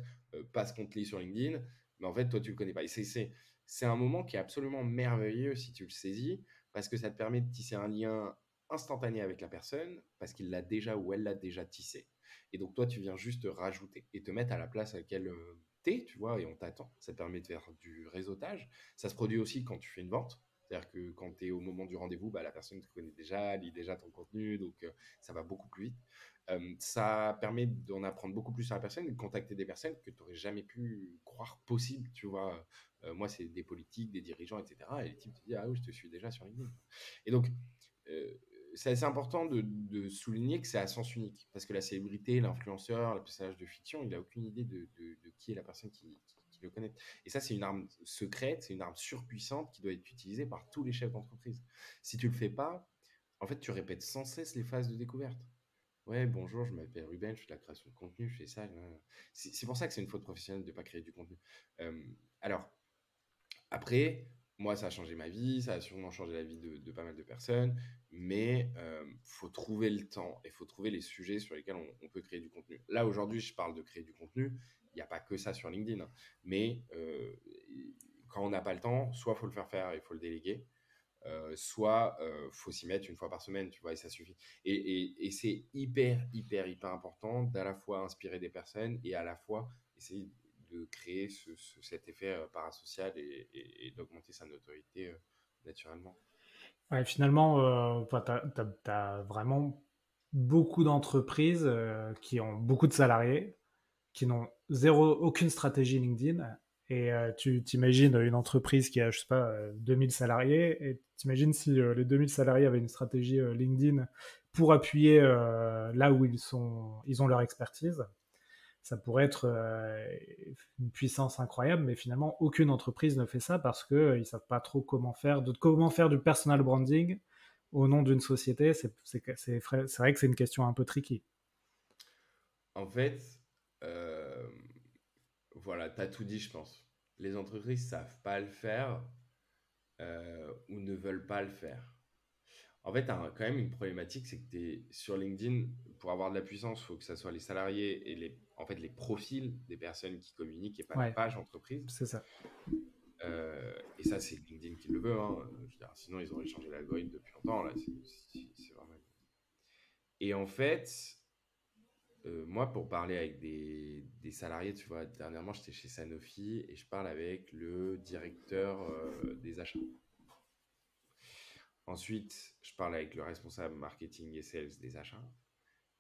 parce qu'on te lit sur LinkedIn, mais en fait, toi, tu le connais pas. Et c'est un moment qui est absolument merveilleux si tu le saisis, parce que ça te permet de tisser un lien instantané avec la personne, parce qu'il l'a déjà ou elle l'a déjà tissé. Et donc, toi, tu viens juste rajouter et te mettre à la place à laquelle t'es, tu vois, et on t'attend. Ça te permet de faire du réseautage. Ça se produit aussi quand tu fais une vente. C'est-à-dire que quand tu es au moment du rendez-vous, bah, la personne te connaît déjà, lit déjà ton contenu, donc ça va beaucoup plus vite. Ça permet d'en apprendre beaucoup plus sur la personne et de contacter des personnes que tu n'aurais jamais pu croire possible, tu vois. Moi, c'est des politiques, des dirigeants, etc. Et les types te disent, ah oui, je te suis déjà sur LinkedIn. Et donc, euh, c'est assez important de souligner que c'est à sens unique. Parce que la célébrité, l'influenceur, le personnage de fiction, il n'a aucune idée de qui est la personne qui le connaît. Et ça, c'est une arme secrète, c'est une arme surpuissante qui doit être utilisée par tous les chefs d'entreprise. Si tu ne le fais pas, en fait, tu répètes sans cesse les phases de découverte. Ouais, bonjour, je m'appelle Ruben, je fais de la création de contenu, je fais ça. C'est pour ça que c'est une faute professionnelle de ne pas créer du contenu. Alors, après, moi, ça a changé ma vie, ça a sûrement changé la vie de pas mal de personnes, mais faut trouver le temps et faut trouver les sujets sur lesquels on peut créer du contenu. Là, aujourd'hui, je parle de créer du contenu. Il n'y a pas que ça sur LinkedIn, hein. Mais quand on n'a pas le temps, soit il faut le faire et il faut le déléguer, soit faut s'y mettre une fois par semaine, tu vois, et ça suffit. Et c'est hyper important d'à la fois inspirer des personnes et à la fois essayer de créer cet effet parasocial et d'augmenter sa notoriété naturellement. Ouais, finalement, t'as vraiment beaucoup d'entreprises qui ont beaucoup de salariés, qui n'ont aucune stratégie LinkedIn. Et tu t'imagines une entreprise qui a, je sais pas, 2000 salariés, et t'imagines si les 2000 salariés avaient une stratégie LinkedIn pour appuyer là où ils ont leur expertise. Ça pourrait être une puissance incroyable, mais finalement, aucune entreprise ne fait ça parce que ils savent pas trop comment faire du personal branding au nom d'une société. C'est vrai que c'est une question un peu tricky. En fait, euh, voilà, tu as tout dit, je pense. Les entreprises savent pas le faire ou ne veulent pas le faire. En fait, tu as quand même une problématique, c'est que tu es sur LinkedIn, pour avoir de la puissance, il faut que ce soit les salariés et en fait, les profils des personnes qui communiquent et pas la Ouais, page entreprise. c'est ça. Et ça, c'est LinkedIn qui le veut, hein. Je veux dire, sinon, ils auraient changé l'algorithme depuis longtemps. Là, c'est vraiment... Et en fait, moi, pour parler avec des salariés, tu vois, dernièrement, j'étais chez Sanofi et je parle avec le directeur des achats. Ensuite, je parle avec le responsable marketing et sales des achats.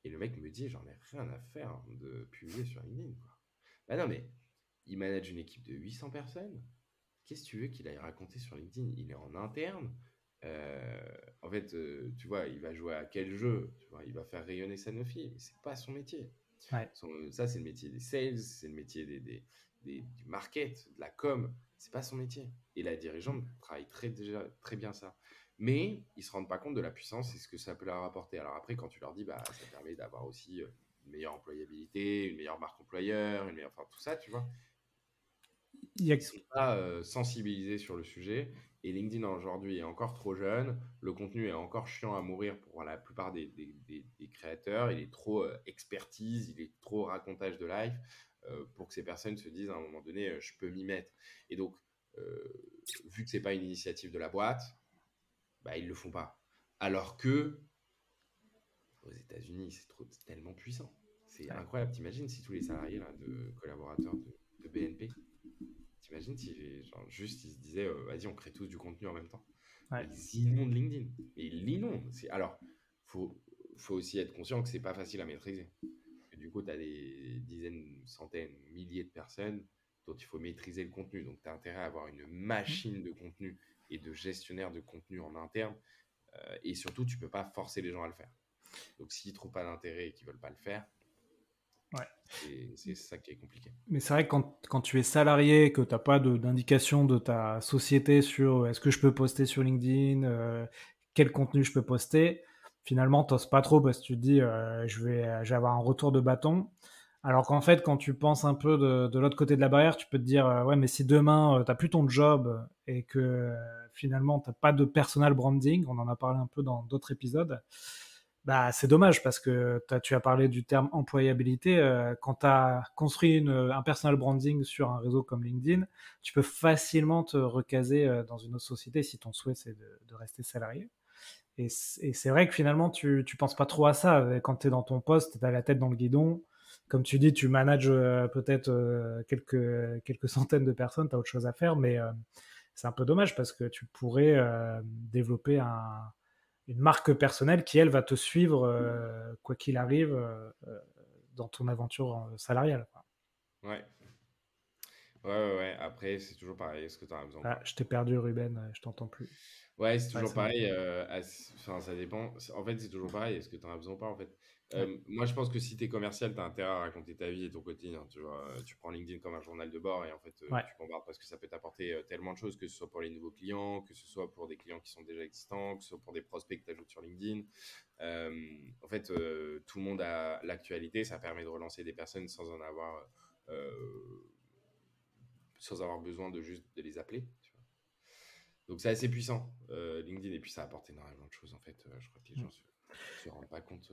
Et le mec me dit, j'en ai rien à faire de publier sur LinkedIn, quoi. Bah non, mais il manage une équipe de 800 personnes. Qu'est-ce que tu veux qu'il aille raconter sur LinkedIn? Il est en interne. En fait, tu vois, il va jouer à quel jeu? Tu vois, il va faire rayonner Sanofi, mais c'est pas son métier. Ouais. Ça, c'est le métier des sales, c'est le métier du market, de la com. C'est pas son métier. Et la dirigeante travaille déjà très bien ça. Mais ils se rendent pas compte de la puissance et ce que ça peut leur apporter. Alors après, quand tu leur dis, bah, ça permet d'avoir aussi une meilleure employabilité, une meilleure marque employeur, enfin tout ça, tu vois. Il y a... Ils sont pas sensibilisés sur le sujet. Et LinkedIn aujourd'hui est encore trop jeune. Le contenu est encore chiant à mourir pour la plupart des créateurs. Il est trop expertise, il est trop racontage de life pour que ces personnes se disent à un moment donné, je peux m'y mettre. Et donc, vu que c'est pas une initiative de la boîte, bah, ils le font pas. Alors que aux États-Unis, c'est tellement puissant. C'est Ouais. incroyable. T'imagines si tous les salariés là, de collaborateurs de BNP, t'imagines si genre, juste ils se disaient vas-y, on crée tous du contenu en même temps. Ouais. Mais ils inondent LinkedIn. Mais ils l'inondent. Alors, faut, faut aussi être conscient que c'est pas facile à maîtriser. Et du coup, tu as des dizaines, centaines, milliers de personnes dont il faut maîtriser le contenu. Donc, tu as intérêt à avoir une machine de contenu et de gestionnaire de contenu en interne. Et surtout, tu peux pas forcer les gens à le faire. Donc, s'ils ne trouvent pas d'intérêt et qu'ils ne veulent pas le faire, Ouais. c'est ça qui est compliqué. Mais c'est vrai que quand tu es salarié, que tu n'as pas d'indication de ta société sur est-ce que je peux poster sur LinkedIn, quel contenu je peux poster, finalement, tu n'oses pas trop parce que tu te dis je vais avoir un retour de bâton. Alors qu'en fait, quand tu penses un peu de l'autre côté de la barrière, tu peux te dire ouais, mais si demain, tu n'as plus ton job et que finalement, tu n'as pas de personal branding, on en a parlé un peu dans d'autres épisodes, bah, c'est dommage parce que tu as parlé du terme employabilité. Quand tu as construit un personal branding sur un réseau comme LinkedIn, tu peux facilement te recaser dans une autre société si ton souhait c'est de rester salarié. Et c'est vrai que finalement, tu penses pas trop à ça. Quand tu es dans ton poste, tu as la tête dans le guidon. Comme tu dis, tu manages peut-être quelques centaines de personnes, tu as autre chose à faire, mais c'est un peu dommage parce que tu pourrais développer une marque personnelle qui, elle, va te suivre quoi qu'il arrive dans ton aventure salariale. Quoi. Ouais. Ouais. Après, c'est toujours pareil. Est-ce que tu en as besoin ou Ah, pas? je t'ai perdu, Ruben, je t'entends plus. Ouais, c'est Ouais, toujours c'est bon. pareil. Enfin, ça dépend. En fait, c'est toujours pareil. Est-ce que tu en as besoin ou pas, en fait? Ouais. Moi, je pense que si tu es commercial, tu as intérêt à raconter ta vie et ton quotidien. Tu vois, tu prends LinkedIn comme un journal de bord et en fait, Ouais. tu bombardes parce que ça peut t'apporter tellement de choses, que ce soit pour les nouveaux clients, que ce soit pour des clients qui sont déjà existants, que ce soit pour des prospects que tu ajoutes sur LinkedIn. En fait, tout le monde a l'actualité. Ça permet de relancer des personnes euh, sans avoir besoin de juste de les appeler. Tu vois. Donc c'est assez puissant, LinkedIn, et puis ça apporte énormément de choses en fait. Je crois que les gens se rendent pas compte.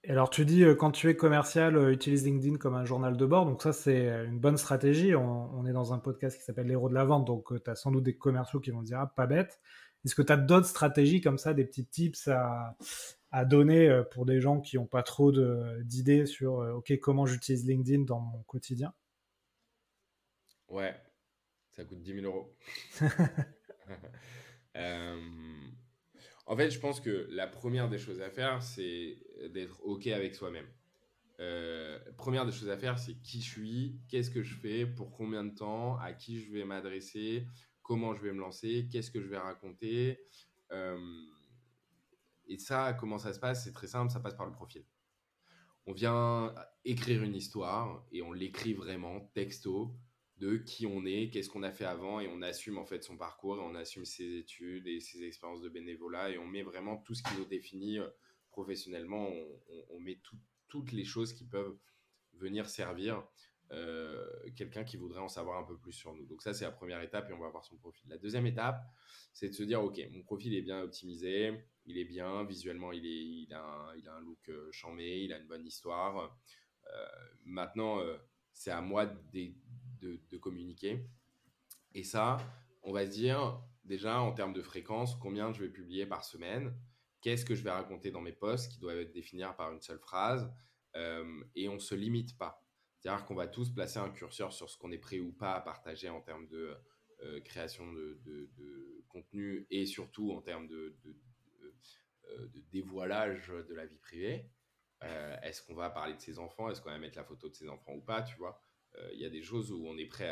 Et alors tu dis quand tu es commercial, utilise LinkedIn comme un journal de bord, donc ça c'est une bonne stratégie. On est dans un podcast qui s'appelle l'héros de la vente, donc tu as sans doute des commerciaux qui vont dire ah pas bête. Est-ce que tu as d'autres stratégies comme ça, des petits tips à donner pour des gens qui n'ont pas trop d'idées sur ok comment j'utilise LinkedIn dans mon quotidien? Ouais, ça coûte 10 000 euros. Euh, En fait, je pense que la première des choses à faire, c'est d'être OK avec soi-même. Première des choses à faire, c'est qui je suis, qu'est-ce que je fais, pour combien de temps, à qui je vais m'adresser, comment je vais me lancer, qu'est-ce que je vais raconter. Euh, et ça, comment ça se passe? C'est très simple, ça passe par le profil. On vient écrire une histoire et on l'écrit vraiment texto de qui on est, qu'est-ce qu'on a fait avant, et on assume en fait son parcours, et on assume ses études et ses expériences de bénévolat, et on met vraiment tout ce qui nous définit professionnellement. On met toutes les choses qui peuvent venir servir quelqu'un qui voudrait en savoir un peu plus sur nous. Donc ça, c'est la première étape et on va voir son profil. La deuxième étape, c'est de se dire, OK, mon profil est bien optimisé, il est bien, visuellement, il a un look charmé, il a une bonne histoire. Maintenant, c'est à moi de communiquer. Et ça, on va se dire, déjà, en termes de fréquence, combien je vais publier par semaine, qu'est-ce que je vais raconter dans mes posts qui doivent être définis par une seule phrase, et on ne se limite pas. C'est-à-dire qu'on va tous placer un curseur sur ce qu'on est prêt ou pas à partager en termes de création de contenu, et surtout en termes de dévoilage de la vie privée. Est-ce qu'on va parler de ses enfants? Est-ce qu'on va mettre la photo de ses enfants ou pas? Tu vois, il y a des choses où on est prêt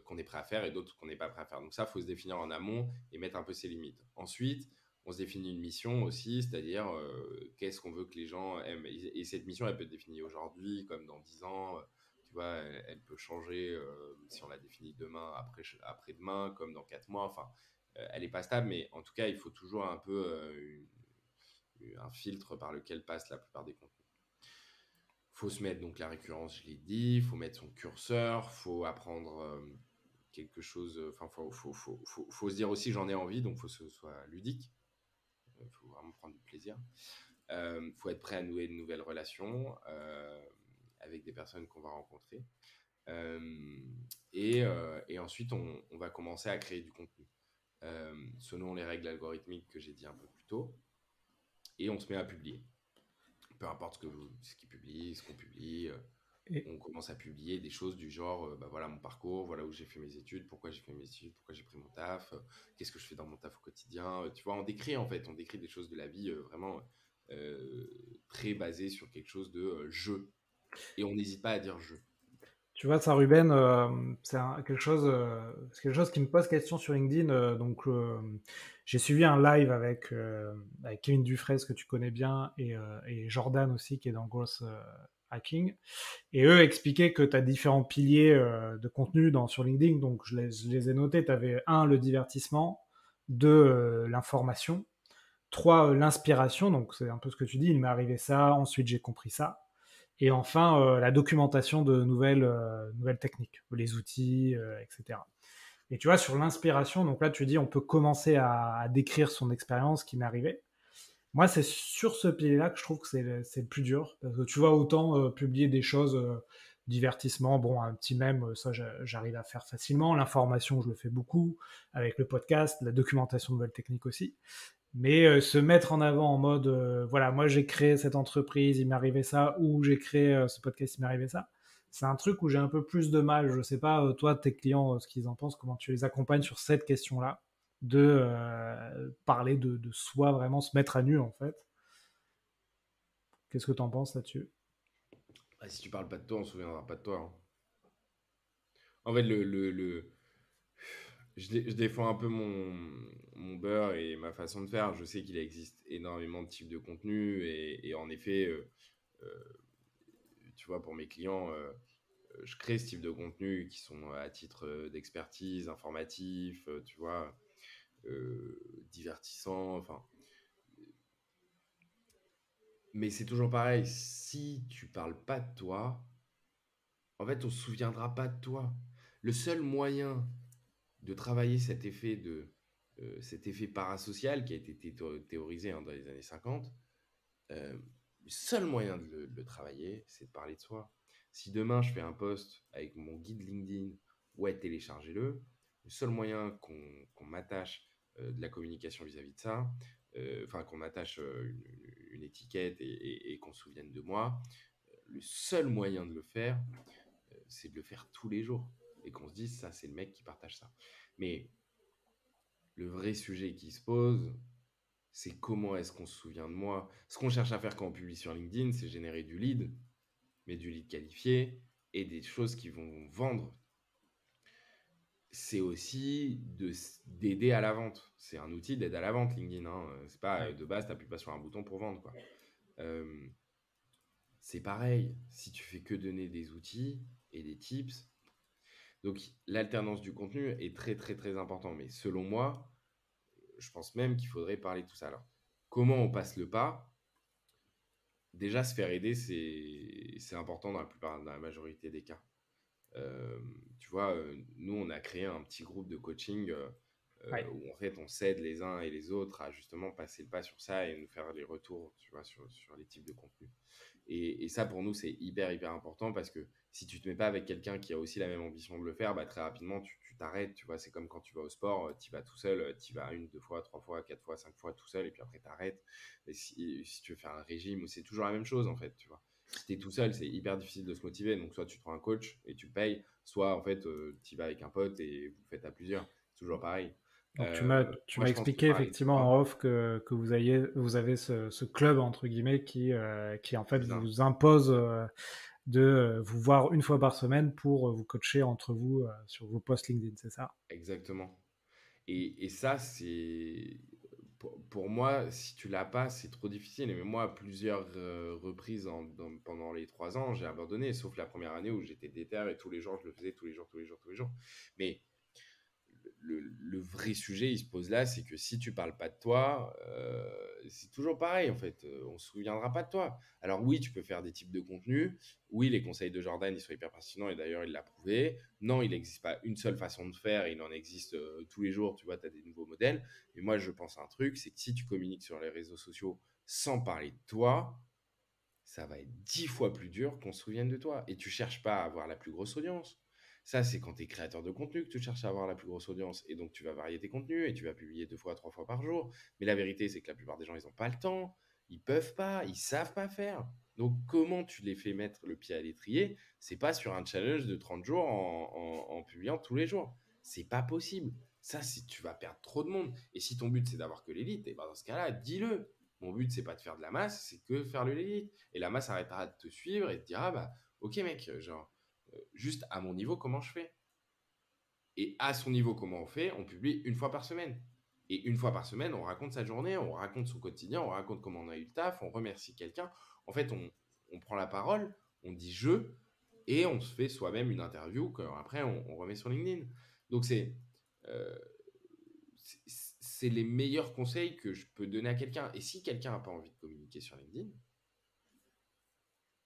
qu'on est prêt à faire, et d'autres qu'on n'est pas prêt à faire. Donc ça, il faut se définir en amont et mettre un peu ses limites. Ensuite, on se définit une mission aussi, c'est-à-dire qu'est-ce qu'on veut que les gens aiment. Et cette mission, elle peut être définie aujourd'hui, comme dans 10 ans. Tu vois, elle peut changer si on la définit demain, après-demain, comme dans 4 mois. Enfin, elle n'est pas stable, mais en tout cas, il faut toujours un peu un filtre par lequel passent la plupart des contenus. Faut se mettre donc la récurrence, je l'ai dit, faut mettre son curseur, faut apprendre quelque chose, enfin faut se dire aussi j'en ai envie, donc faut que ce soit ludique, faut vraiment prendre du plaisir. Faut être prêt à nouer de nouvelles relations avec des personnes qu'on va rencontrer. Euh, et ensuite, on va commencer à créer du contenu selon les règles algorithmiques que j'ai dit un peu plus tôt. Et on se met à publier. Peu importe ce qu'il publie, ce qu'on publie. Et, On commence à publier des choses du genre, bah voilà mon parcours, voilà où j'ai fait mes études, pourquoi j'ai fait mes études, pourquoi j'ai pris mon taf, qu'est-ce que je fais dans mon taf au quotidien. Tu vois, on décrit en fait, on décrit des choses de la vie vraiment très basées sur quelque chose de jeu. Et on n'hésite pas à dire jeu. Tu vois, ça, Ruben, c'est quelque chose qui me pose question sur LinkedIn. J'ai suivi un live avec Kevin Dufresne, que tu connais bien, et Jordan aussi, qui est dans Growth Hacking. Et eux expliquaient que tu as différents piliers de contenu sur LinkedIn. Donc, je les ai notés. Tu avais un, le divertissement, deux, l'information, trois, l'inspiration. Donc, c'est un peu ce que tu dis. Il m'est arrivé ça, ensuite j'ai compris ça. Et enfin, la documentation de nouvelles techniques, les outils, etc. Et tu vois, sur l'inspiration, donc là, tu dis, on peut commencer à décrire son expérience qui m'est arrivée. Moi, c'est sur ce pilier-là que je trouve que c'est le plus dur. Parce que tu vois, autant publier des choses, divertissement, bon, un petit mème, ça, j'arrive à faire facilement. L'information, je le fais beaucoup. Avec le podcast, la documentation de nouvelles techniques aussi. Mais se mettre en avant en mode, voilà, moi j'ai créé cette entreprise, il m'est arrivé ça, ou j'ai créé ce podcast, il m'est arrivé ça. C'est un truc où j'ai un peu plus de mal. Je sais pas, toi, tes clients, ce qu'ils en pensent, comment tu les accompagnes sur cette question-là, de parler de soi, vraiment se mettre à nu, en fait. Qu'est-ce que tu en penses là-dessus? Ah, si tu parles pas de toi, on se souviendra pas de toi, hein. En fait, je défends un peu mon beurre et ma façon de faire. Je sais qu'il existe énormément de types de contenus et en effet, euh, tu vois, pour mes clients, je crée ce type de contenu qui sont à titre d'expertise, informatif, tu vois, divertissant, enfin. Mais c'est toujours pareil, si tu parles pas de toi, en fait, on se souviendra pas de toi. Le seul moyen de travailler cet effet parasocial qui a été théorisé hein, dans les années 50, le seul moyen de le travailler, c'est de parler de soi. Si demain je fais un post avec mon guide LinkedIn, ouais, téléchargez-le. Le seul moyen qu'on m'attache de la communication vis-à-vis de ça, enfin qu'on m'attache une étiquette et qu'on se souvienne de moi, le seul moyen de le faire, c'est de le faire tous les jours et qu'on se dise ça, c'est le mec qui partage ça. Mais le vrai sujet qui se pose, c'est comment est-ce qu'on se souvient de moi. Ce qu'on cherche à faire quand on publie sur LinkedIn, c'est générer du lead, mais du lead qualifié et des choses qui vont vendre. C'est aussi d'aider à la vente. C'est un outil d'aide à la vente, LinkedIn. Hein. C'est pas Ouais. de base, tu appuies pas sur un bouton pour vendre. Quoi. Euh, c'est pareil. Si tu fais que donner des outils et des tips, donc l'alternance du contenu est très très très important. Mais selon moi, je pense même qu'il faudrait parler de tout ça. Alors, comment on passe le pas? Déjà, se faire aider, c'est important dans la majorité des cas. Tu vois, nous, on a créé un petit groupe de coaching Ouais. où en fait, on s'aide les uns et les autres à justement passer le pas sur ça et nous faire les retours, tu vois, sur les types de contenus. Et ça, pour nous, c'est hyper, hyper important parce que si tu te mets pas avec quelqu'un qui a aussi la même ambition de le faire, bah, très rapidement, tu t'arrêtes. Tu vois, c'est comme quand tu vas au sport, tu vas tout seul, tu vas une, deux fois, trois fois, quatre fois, cinq fois tout seul et puis après, t'arrêtes. Et si tu veux faire un régime, c'est toujours la même chose en fait, tu vois. Si tu es tout seul, c'est hyper difficile de se motiver. Donc, soit tu prends un coach et tu payes, soit en fait, tu vas avec un pote et vous faites à plusieurs. C'est toujours pareil. Donc tu Moi, m'as je pense que expliqué parler de effectivement soi, en off que vous avez ce club entre guillemets qui en fait c'est ça. vous impose de vous voir une fois par semaine pour vous coacher entre vous sur vos posts LinkedIn, c'est ça? Exactement. Et ça, c'est. Pour moi, si tu l'as pas, c'est trop difficile. Et même moi, à plusieurs reprises pendant les 3 ans, j'ai abandonné, sauf la première année où j'étais déter et tous les jours, je le faisais tous les jours, tous les jours, tous les jours. Mais le vrai sujet, il se pose là, c'est que si tu parles pas de toi, c'est toujours pareil en fait. On se souviendra pas de toi. Alors oui, tu peux faire des types de contenus. Oui, les conseils de Jordan, ils sont hyper pertinents et d'ailleurs, il l'a prouvé. Non, il n'existe pas une seule façon de faire. Il en existe tous les jours. Tu vois, tu as des nouveaux modèles. Mais moi, je pense à un truc, c'est que si tu communiques sur les réseaux sociaux sans parler de toi, ça va être 10 fois plus dur qu'on se souvienne de toi. Et tu cherches pas à avoir la plus grosse audience. Ça, c'est quand tu es créateur de contenu que tu cherches à avoir la plus grosse audience. Et donc, tu vas varier tes contenus et tu vas publier 2 fois, 3 fois par jour. Mais la vérité, c'est que la plupart des gens, ils n'ont pas le temps. Ils peuvent pas. Ils savent pas faire. Donc, comment tu les fais mettre le pied à l'étrier? C'est pas sur un challenge de 30 jours en publiant tous les jours. C'est pas possible. Ça, si tu vas perdre trop de monde. Et si ton but, c'est d'avoir que l'élite, et ben dans ce cas-là, dis-le. Mon but, c'est pas de faire de la masse, c'est que faire de l'élite. Et la masse arrêtera de te suivre et te dira, bah, ok mec, genre, juste à mon niveau, comment je fais? Et à son niveau, comment on fait? On publie une fois par semaine. Et une fois par semaine, on raconte sa journée, on raconte son quotidien, on raconte comment on a eu le taf, on remercie quelqu'un. En fait, on prend la parole, on dit je, et on se fait soi-même une interview qu'après on remet sur LinkedIn. Donc euh, c'est les meilleurs conseils que je peux donner à quelqu'un. Et si quelqu'un n'a pas envie de communiquer sur LinkedIn,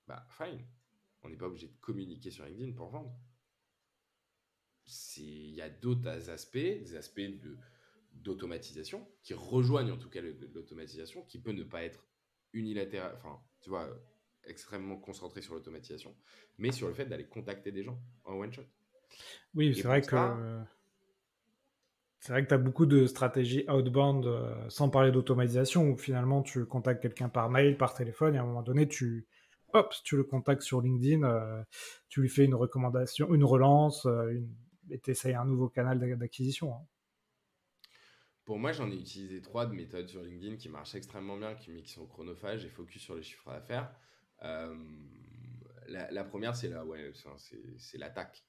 bah fine. On n'est pas obligé de communiquer sur LinkedIn pour vendre. Il y a d'autres aspects, des aspects d'automatisation qui rejoignent en tout cas l'automatisation, qui peut ne pas être unilatéral, enfin, tu vois, extrêmement concentré sur l'automatisation, mais sur le fait d'aller contacter des gens en one shot. Oui, Et pour ça, c'est vrai que tu as beaucoup de stratégies outbound, sans parler d'automatisation, où finalement tu contactes quelqu'un par mail, par téléphone, et à un moment donné, tu le contactes sur LinkedIn, tu lui fais une recommandation, une relance, et tu essayes un nouveau canal d'acquisition. Hein. pour moi, j'en ai utilisé 3 de méthodes sur LinkedIn qui marchent extrêmement bien, mais qui sont chronophages et focus sur les chiffres d'affaires. Euh, la première, c'est l'attaque.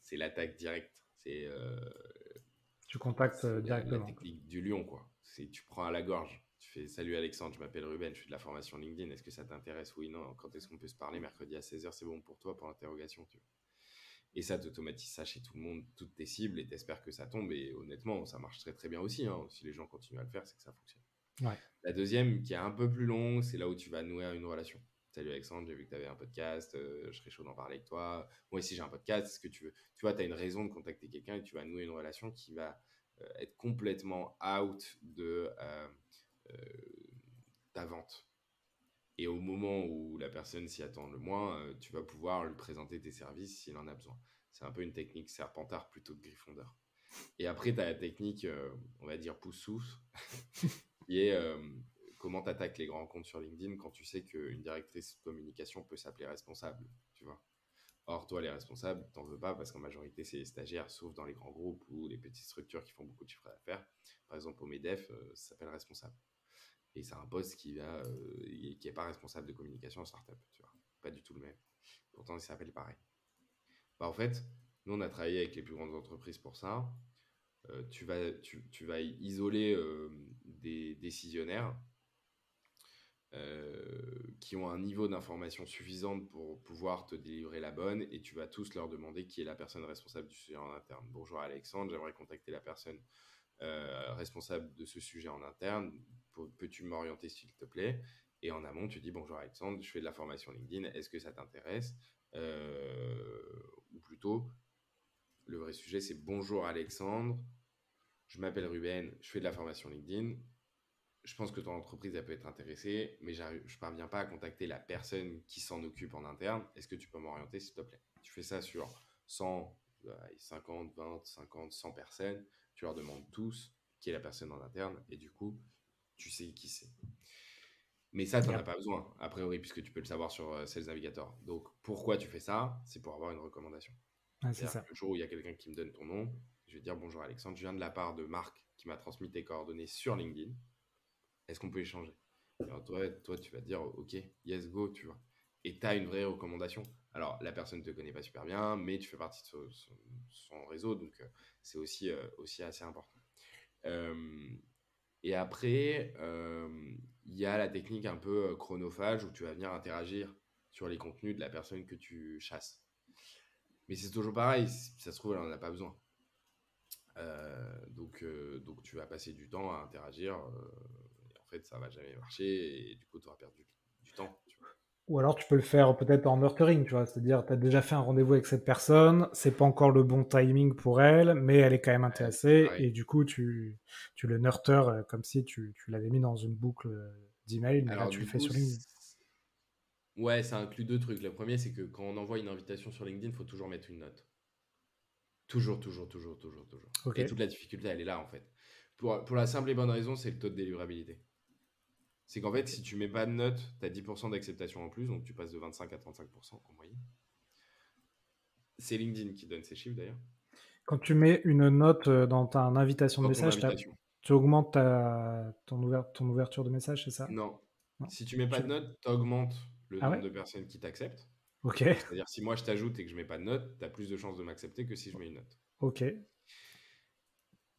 C'est l'attaque directe. Tu contactes C'est la directement. technique du lion, quoi. Tu prends à la gorge. Tu fais salut Alexandre, je m'appelle Ruben, je fais de la formation LinkedIn. Est-ce que ça t'intéresse? Oui, non. Quand est-ce qu'on peut se parler? Mercredi à 16h, c'est bon pour toi pour l'interrogation, tu vois. Et ça t'automatise ça chez tout le monde, toutes tes cibles, et t'espères que ça tombe. Et honnêtement, ça marche très très bien aussi. Hein. Si les gens continuent à le faire, c'est que ça fonctionne. Ouais. La deuxième, qui est un peu plus longue, c'est là où tu vas nouer une relation. Salut Alexandre, j'ai vu que tu avais un podcast, je serais chaud d'en parler avec toi. Moi aussi j'ai un podcast, est-ce que tu veux? Tu vois, tu as une raison de contacter quelqu'un et tu vas nouer une relation qui va être complètement out de euh, ta vente. Et au moment où la personne s'y attend le moins, tu vas pouvoir lui présenter tes services s'il en a besoin. C'est un peu une technique Serpentard plutôt que Gryffondor. Et après, tu as la technique, on va dire, pouce-souffle, qui est comment tu attaques les grands comptes sur LinkedIn quand tu sais qu'une directrice de communication peut s'appeler responsable, tu vois. Or, toi, les responsables, t'en veux pas parce qu'en majorité, c'est les stagiaires, sauf dans les grands groupes ou les petites structures qui font beaucoup de chiffres d'affaires. Par exemple, au MEDEF, ça s'appelle responsable. Et c'est un poste qui n'est pas responsable de communication en startup, tu vois. Pas du tout le même. Pourtant, il s'appelle pareil. Bah, en fait, nous, on a travaillé avec les plus grandes entreprises pour ça. Tu vas isoler des décisionnaires qui ont un niveau d'information suffisante pour pouvoir te délivrer la bonne et tu vas tous leur demander qui est la personne responsable du sujet en interne. Bonjour Alexandre, j'aimerais contacter la personne responsable de ce sujet en interne. Peux-tu m'orienter s'il te plaît? Et en amont, tu dis bonjour Alexandre, je fais de la formation LinkedIn, est-ce que ça t'intéresse? Ou plutôt, le vrai sujet, c'est bonjour Alexandre, je m'appelle Ruben, je fais de la formation LinkedIn. Je pense que ton entreprise, elle peut être intéressée, mais je ne parviens pas à contacter la personne qui s'en occupe en interne. Est-ce que tu peux m'orienter, s'il te plaît? Tu fais ça sur 100, 50, 20, 50, 100 personnes. Tu leur demandes tous qui est la personne en interne et du coup, tu sais qui c'est. Mais ça, tu n'en as Yep. pas besoin, a priori, puisque tu peux le savoir sur Sales Navigator. Donc, pourquoi tu fais ça? C'est pour avoir une recommandation. Ouais, c'est C'est-à-dire ça. que le jour où il y a quelqu'un qui me donne ton nom, je vais dire bonjour Alexandre, je viens de la part de Marc qui m'a transmis tes coordonnées sur LinkedIn. Est-ce qu'on peut échanger? Alors toi, tu vas te dire, ok, yes, go, tu vois. Et tu as une vraie recommandation. Alors, la personne ne te connaît pas super bien, mais tu fais partie de son réseau, donc c'est aussi assez important. Euh, et après, il y a la technique un peu chronophage où tu vas venir interagir sur les contenus de la personne que tu chasses. Mais c'est toujours pareil, si ça se trouve, elle n'en a pas besoin. Donc tu vas passer du temps à interagir. Et en fait, ça va jamais marcher et du coup, tu auras perdu du temps. Tu vois. Ou alors tu peux le faire peut-être en nurturing, tu vois, c'est-à-dire tu as déjà fait un rendez-vous avec cette personne, c'est pas encore le bon timing pour elle, mais elle est quand même C'est intéressée, pareil. et du coup tu le nurtures comme si tu l'avais mis dans une boucle d'email, mais là Alors tu le du fais coup, sur LinkedIn. Ouais, ça inclut deux trucs. Le premier, c'est que quand on envoie une invitation sur LinkedIn, il faut toujours mettre une note. Toujours, toujours, toujours, toujours, toujours. Ok, Et toute la difficulté, elle est là, en fait. Pour la simple et bonne raison, c'est le taux de délivrabilité. C'est qu'en fait, ok. si tu mets pas de note, tu as 10% d'acceptation en plus, donc tu passes de 25 à 35% en moyenne. C'est LinkedIn qui donne ces chiffres d'ailleurs. Quand tu mets une note dans ta invitation de Dans ton message, invitation. tu augmentes ton ouverture de message, c'est ça? Non. Non? Si tu mets pas Tu- de note, tu augmentes le Ah nombre ouais? de personnes qui t'acceptent. Ok, C'est-à-dire, si moi je t'ajoute et que je mets pas de note, tu as plus de chances de m'accepter que si je mets une note. ok,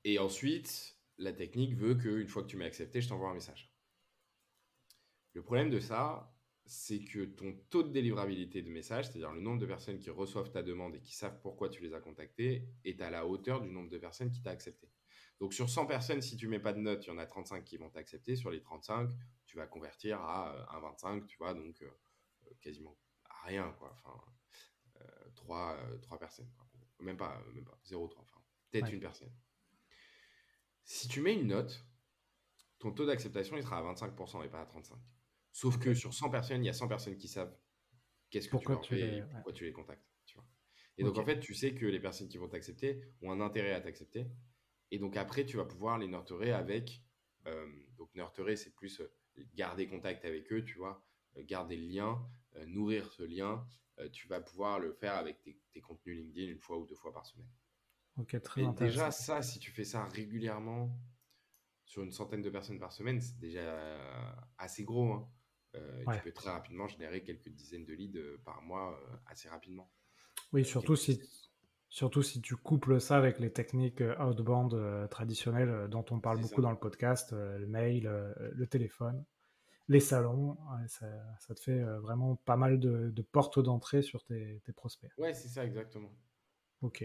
Et ensuite, la technique veut qu'une fois que tu m'as accepté, je t'envoie un message. Le problème de ça, c'est que ton taux de délivrabilité de message, c'est-à-dire le nombre de personnes qui reçoivent ta demande et qui savent pourquoi tu les as contactées, est à la hauteur du nombre de personnes qui t'a accepté. Donc sur 100 personnes, si tu mets pas de note, il y en a 35 qui vont t'accepter. Sur les 35, tu vas convertir à un 25, tu vois, donc quasiment à rien, quoi. Enfin, 3 personnes, quoi. Même pas 0,3, enfin, peut-être ouais, une personne. Si tu mets une note, ton taux d'acceptation, il sera à 25% et pas à 35. Sauf ok. que sur 100 personnes, il y a 100 personnes qui savent qu'est-ce que tu Pourquoi leur tu fais les... et ouais. pourquoi tu les contactes. Tu vois. Et donc, Ok, en fait, tu sais que les personnes qui vont t'accepter ont un intérêt à t'accepter. Et donc, après, tu vas pouvoir les nurturer avec. Donc, nurturer, c'est plus garder contact avec eux, tu vois, garder le lien, nourrir ce lien. Tu vas pouvoir le faire avec tes contenus LinkedIn une fois ou deux fois par semaine. ok, très Et déjà, intéressant. ça, si tu fais ça régulièrement, sur une centaine de personnes par semaine, c'est déjà assez gros, hein. Tu Ouais. peux très rapidement générer quelques dizaines de leads par mois assez rapidement. Oui, Quelques dizaines. surtout si tu couples ça avec les techniques outbound traditionnelles dont on parle C'est beaucoup ça. dans le podcast, le mail, le téléphone, les salons, ouais, ça te fait vraiment pas mal de portes d'entrée sur tes prospects. Ouais, c'est ça, exactement. Ok.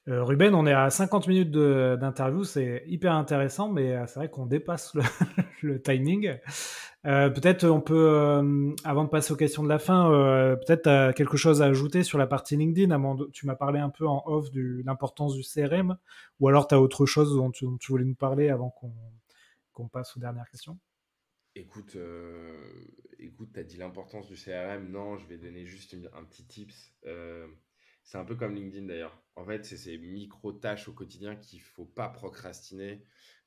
Ruben, on est à 50 minutes d'interview, c'est hyper intéressant, mais c'est vrai qu'on dépasse le timing. Peut-être on peut, avant de passer aux questions de la fin, peut-être tu quelque chose à ajouter sur la partie LinkedIn. Tu m'as parlé un peu en off de l'importance du CRM, ou alors tu as autre chose dont tu voulais nous parler avant qu'on passe aux dernières questions. Écoute, écoute, tu as dit l'importance du CRM. Non, je vais donner juste un petit tips. C'est un peu comme LinkedIn d'ailleurs. En fait, c'est ces micro-tâches au quotidien qu'il ne faut pas procrastiner.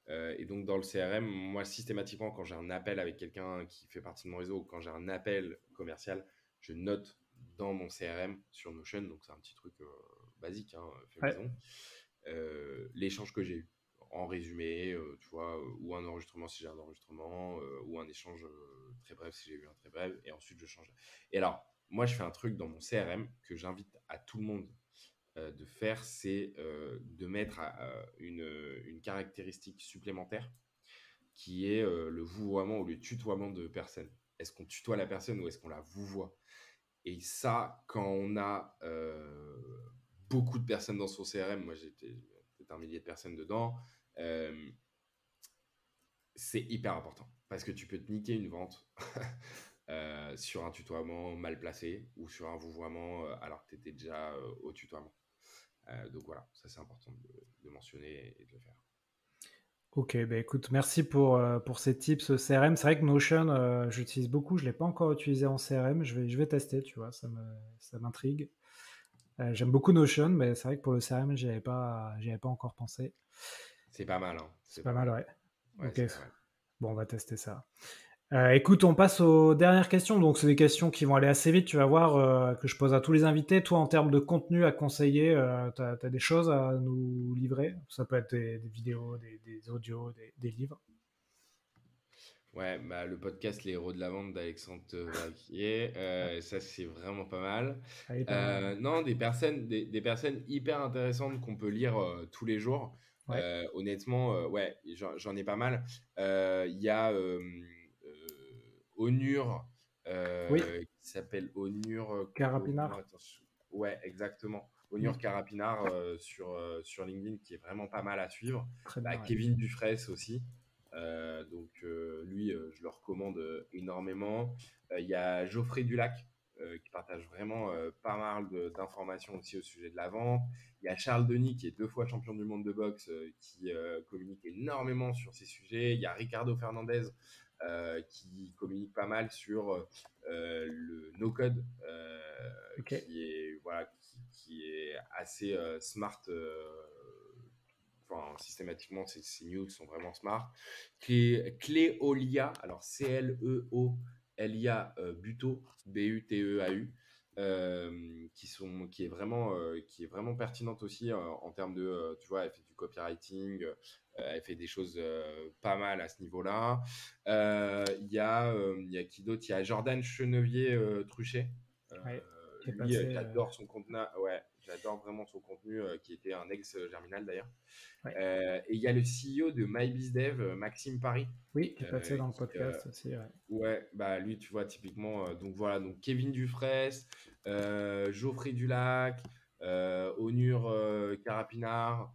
Et donc, dans le CRM, moi, systématiquement, quand j'ai un appel avec quelqu'un qui fait partie de mon réseau, ou quand j'ai un appel commercial, je note dans mon CRM sur Notion. Donc, c'est un petit truc basique, hein, fait Ouais. maison. L'échange que j'ai eu en résumé, tu vois, ou un enregistrement si j'ai un enregistrement, ou un échange très bref si j'ai eu un très bref, et ensuite je change. Et alors, moi, je fais un truc dans mon CRM que j'invite à tout le monde de faire, c'est de mettre une caractéristique supplémentaire qui est le vouvoiement ou le tutoiement de personne. Est-ce qu'on tutoie la personne ou est-ce qu'on la vouvoie? Et ça, quand on a beaucoup de personnes dans son CRM, moi j'étais peut-être un millier de personnes dedans, euh, c'est hyper important parce que tu peux te niquer une vente sur un tutoiement mal placé ou sur un vouvoiement alors que tu étais déjà au tutoiement. Donc voilà, ça c'est important de mentionner et de le faire. Ok, bah écoute, merci pour ces tips CRM. C'est vrai que Notion, j'utilise beaucoup, je ne l'ai pas encore utilisé en CRM, je vais tester, tu vois, ça m'intrigue. J'aime beaucoup Notion, mais c'est vrai que pour le CRM, j'y avais pas encore pensé. C'est pas mal, hein. C'est C'est pas pas mal, mal. ouais. Ouais, Ok, c'est pas mal. bon, on va tester ça. Écoute, on passe aux dernières questions. Donc, c'est des questions qui vont aller assez vite. Tu vas voir que je pose à tous les invités. Toi, en termes de contenu à conseiller, t'as des choses à nous livrer. Ça peut être des vidéos, des audios, des livres. Ouais, bah, le podcast Les Héros de la Vente d'Alexandre Vaquier, Ouais, ça c'est vraiment pas mal. elle est pas mal. Non, des personnes hyper intéressantes qu'on peut lire tous les jours. Ouais. Honnêtement, ouais, j'en ai pas mal. Il y a Onur, Oui, qui s'appelle Onur, comment, Carapinar. attends, ouais, exactement. Hmm, Onur Carapinar sur LinkedIn, qui est vraiment pas mal à suivre. très Bah, bien, ouais. Kevin Dufresne aussi. Donc lui, je le recommande énormément. Il y a Geoffrey Dulac qui partage vraiment pas mal d'informations aussi au sujet de la vente. Il y a Charles Denis qui est 2 fois champion du monde de boxe qui communique énormément sur ces sujets. Il y a Ricardo Fernandez qui communique pas mal sur le no-code, Ok. qui est, voilà, qui est assez smart. Enfin, systématiquement, ces news sont vraiment smart. Cléolia, alors Cleolia Buteau, Buteau, qui est vraiment pertinente aussi en termes de, tu vois, elle fait du copywriting, elle fait des choses pas mal à ce niveau-là. Il y a qui d'autre? Il y a Jordan Chenevier-Truchet. Ouais. Qui est Lui, passé. j'adore son contenu. Ouais, j'adore vraiment son contenu, qui était un ex-Germinal d'ailleurs. Ouais. Et il y a le CEO de MyBizDev, Maxime Paris. Oui, qui est passé dans le Qui, podcast aussi. Ouais. ouais, bah lui, tu vois, typiquement, donc voilà, donc Kevin Dufresne, Geoffrey Dulac, Onur Carapinard,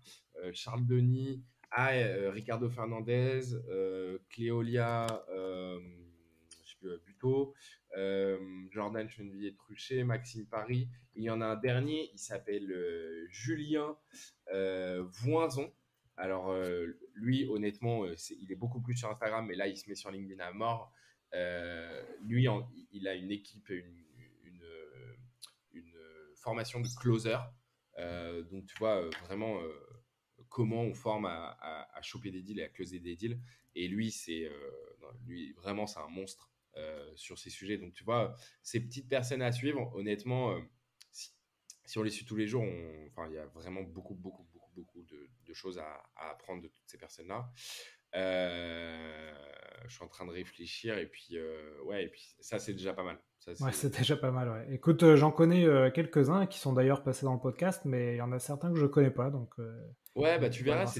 Charles Denis, Ricardo Fernandez, Cléolia, je sais plus, Buteau, Jordan Chenevier-Truchet, Maxime Paris. Il y en a un dernier, il s'appelle Julien Voinzon. Alors, lui, honnêtement, il est beaucoup plus sur Instagram, mais là, il se met sur LinkedIn à mort. Lui, il a une équipe, une formation de closer. Donc, tu vois, vraiment comment on forme à choper des deals et à closer des deals. Et lui, lui vraiment, c'est un monstre sur ces sujets. Donc, tu vois, ces petites personnes à suivre, honnêtement, si, si on les suit tous les jours, enfin, il y a vraiment beaucoup de choses à apprendre de toutes ces personnes-là. Je suis en train de réfléchir et puis ouais, et puis ça c'est déjà pas mal. Ça Ouais, c'est c'est déjà pas mal. Ouais. Écoute, j'en connais quelques-uns qui sont d'ailleurs passés dans le podcast, mais il y en a certains que je connais pas, donc ouais, je vais bah tu essayer d'aller verras, voir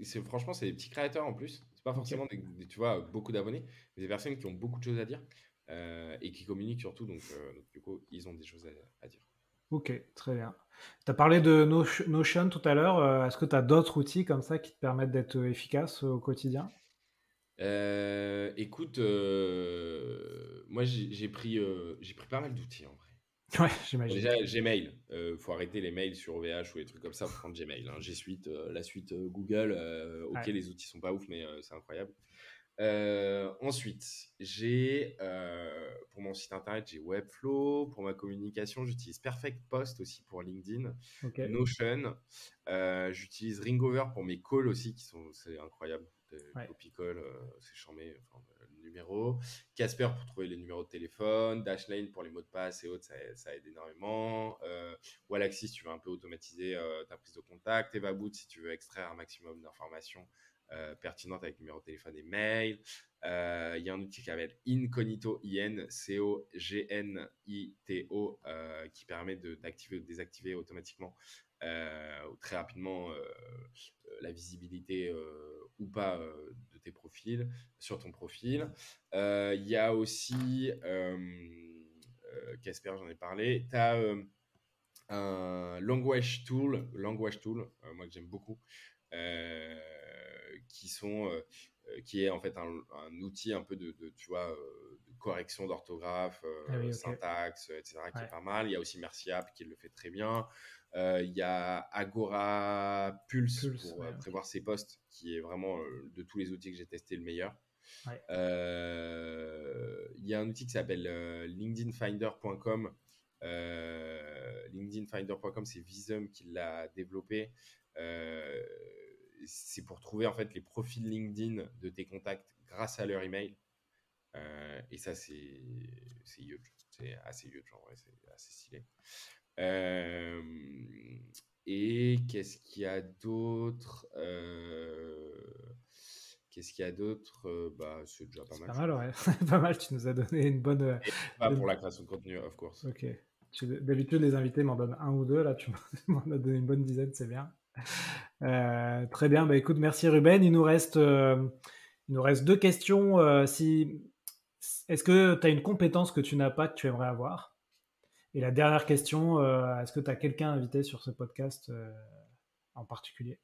ça. franchement c'est des petits créateurs en plus. C'est pas Ok. forcément tu vois beaucoup d'abonnés, mais des personnes qui ont beaucoup de choses à dire et qui communiquent surtout. Donc, du coup ils ont des choses à dire. Ok, très bien. Tu as parlé de Notion tout à l'heure. Est-ce que tu as d'autres outils comme ça qui te permettent d'être efficace au quotidien? Écoute, moi j'ai pris pas mal d'outils en vrai. Ouais, Bon, j'imagine. déjà, Gmail. Faut arrêter les mails sur OVH ou les trucs comme ça. Faut prendre Gmail, hein. G Suite, la suite Google. Ok, Ouais. les outils sont pas ouf, mais c'est incroyable. Ensuite, pour mon site internet, j'ai Webflow. Pour ma communication, j'utilise Perfect Post aussi pour LinkedIn. Ok. Notion. J'utilise Ringover pour mes calls aussi, c'est incroyable. Ouais. Copy call, c'est charmé. Enfin, le numéro. Casper pour trouver les numéros de téléphone. Dashlane pour les mots de passe et autres, ça aide énormément. Wallaxy si tu veux un peu automatiser ta prise de contact. Evaboot si tu veux extraire un maximum d'informations pertinentes avec numéro de téléphone et mail. Il y a un outil qui s'appelle Incognito, Cognito, qui permet d'activer ou de désactiver automatiquement très rapidement la visibilité ou pas de tes profils sur ton profil. Il y a aussi Casper, j'en ai parlé. Tu as un language tool moi que j'aime beaucoup, euh, qui est en fait un outil un peu tu vois, de correction d'orthographe, Ah oui, ok. syntaxe, etc., qui est Ouais. pas mal. Il y a aussi Merciap qui le fait très bien. Il y a Agora Pulse Pulse, pour ouais, ok. prévoir ses posts, qui est vraiment de tous les outils que j'ai testé le meilleur. Ouais. Il y a un outil qui s'appelle LinkedInFinder.com. LinkedInFinder.com, c'est Visum qui l'a développé. Euh, c'est pour trouver en fait les profils LinkedIn de tes contacts grâce à leur email. Et ça, c'est huge. C'est assez huge, en vrai, c'est assez stylé. Euh, et qu'est-ce qu'il y a d'autre Qu'est-ce qu'il y a d'autre Bah, c'est déjà pas C'est mal, pas je mal, pense. ouais. Pas mal, tu nous as donné une bonne. Et pas Une- pour la création de contenu, of course. Ok. D'habitude, les invités m'en donnent un ou deux. Là, tu m'en as donné une bonne dizaine, c'est bien. Très bien. Bah, écoute, merci Ruben. Il nous reste deux questions. Est-ce que tu as une compétence que tu n'as pas, que tu aimerais avoir? Et la dernière question, est-ce que tu as quelqu'un invité sur ce podcast en particulier?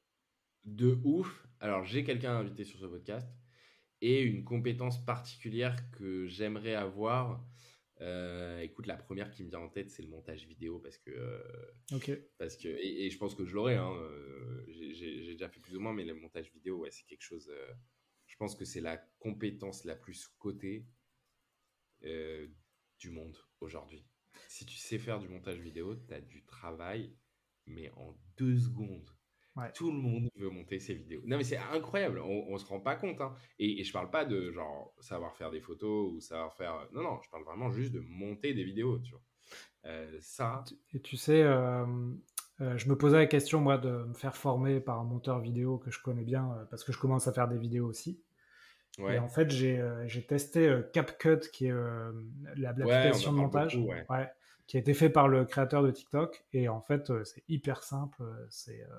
De ouf. Alors, j'ai quelqu'un à inviter sur ce podcast et une compétence particulière que j'aimerais avoir. Écoute, la première qui me vient en tête, c'est le montage vidéo Ok. et je pense que je l'aurai, hein, j'ai déjà fait plus ou moins, mais le montage vidéo, ouais, c'est quelque chose. pense que c'est la compétence la plus sous-cotée du monde aujourd'hui. Si tu sais faire du montage vidéo, tu as du travail, mais en 2 secondes. Ouais. Tout le monde veut monter ses vidéos. Non, mais c'est incroyable. On se rend pas compte. Hein. Et je parle pas de genre savoir faire des photos ou savoir faire. Non, non, je parle vraiment juste de monter des vidéos. Tu vois. Ça. Et tu sais, je me posais la question, moi, de me faire former par un monteur vidéo que je connais bien, parce que je commence à faire des vidéos aussi. Et en Ouais. fait, j'ai testé CapCut, qui est Ouais, on l'application en de parle montage, beaucoup. Ouais. ouais, qui a été fait par le créateur de TikTok. Et en fait, c'est hyper simple.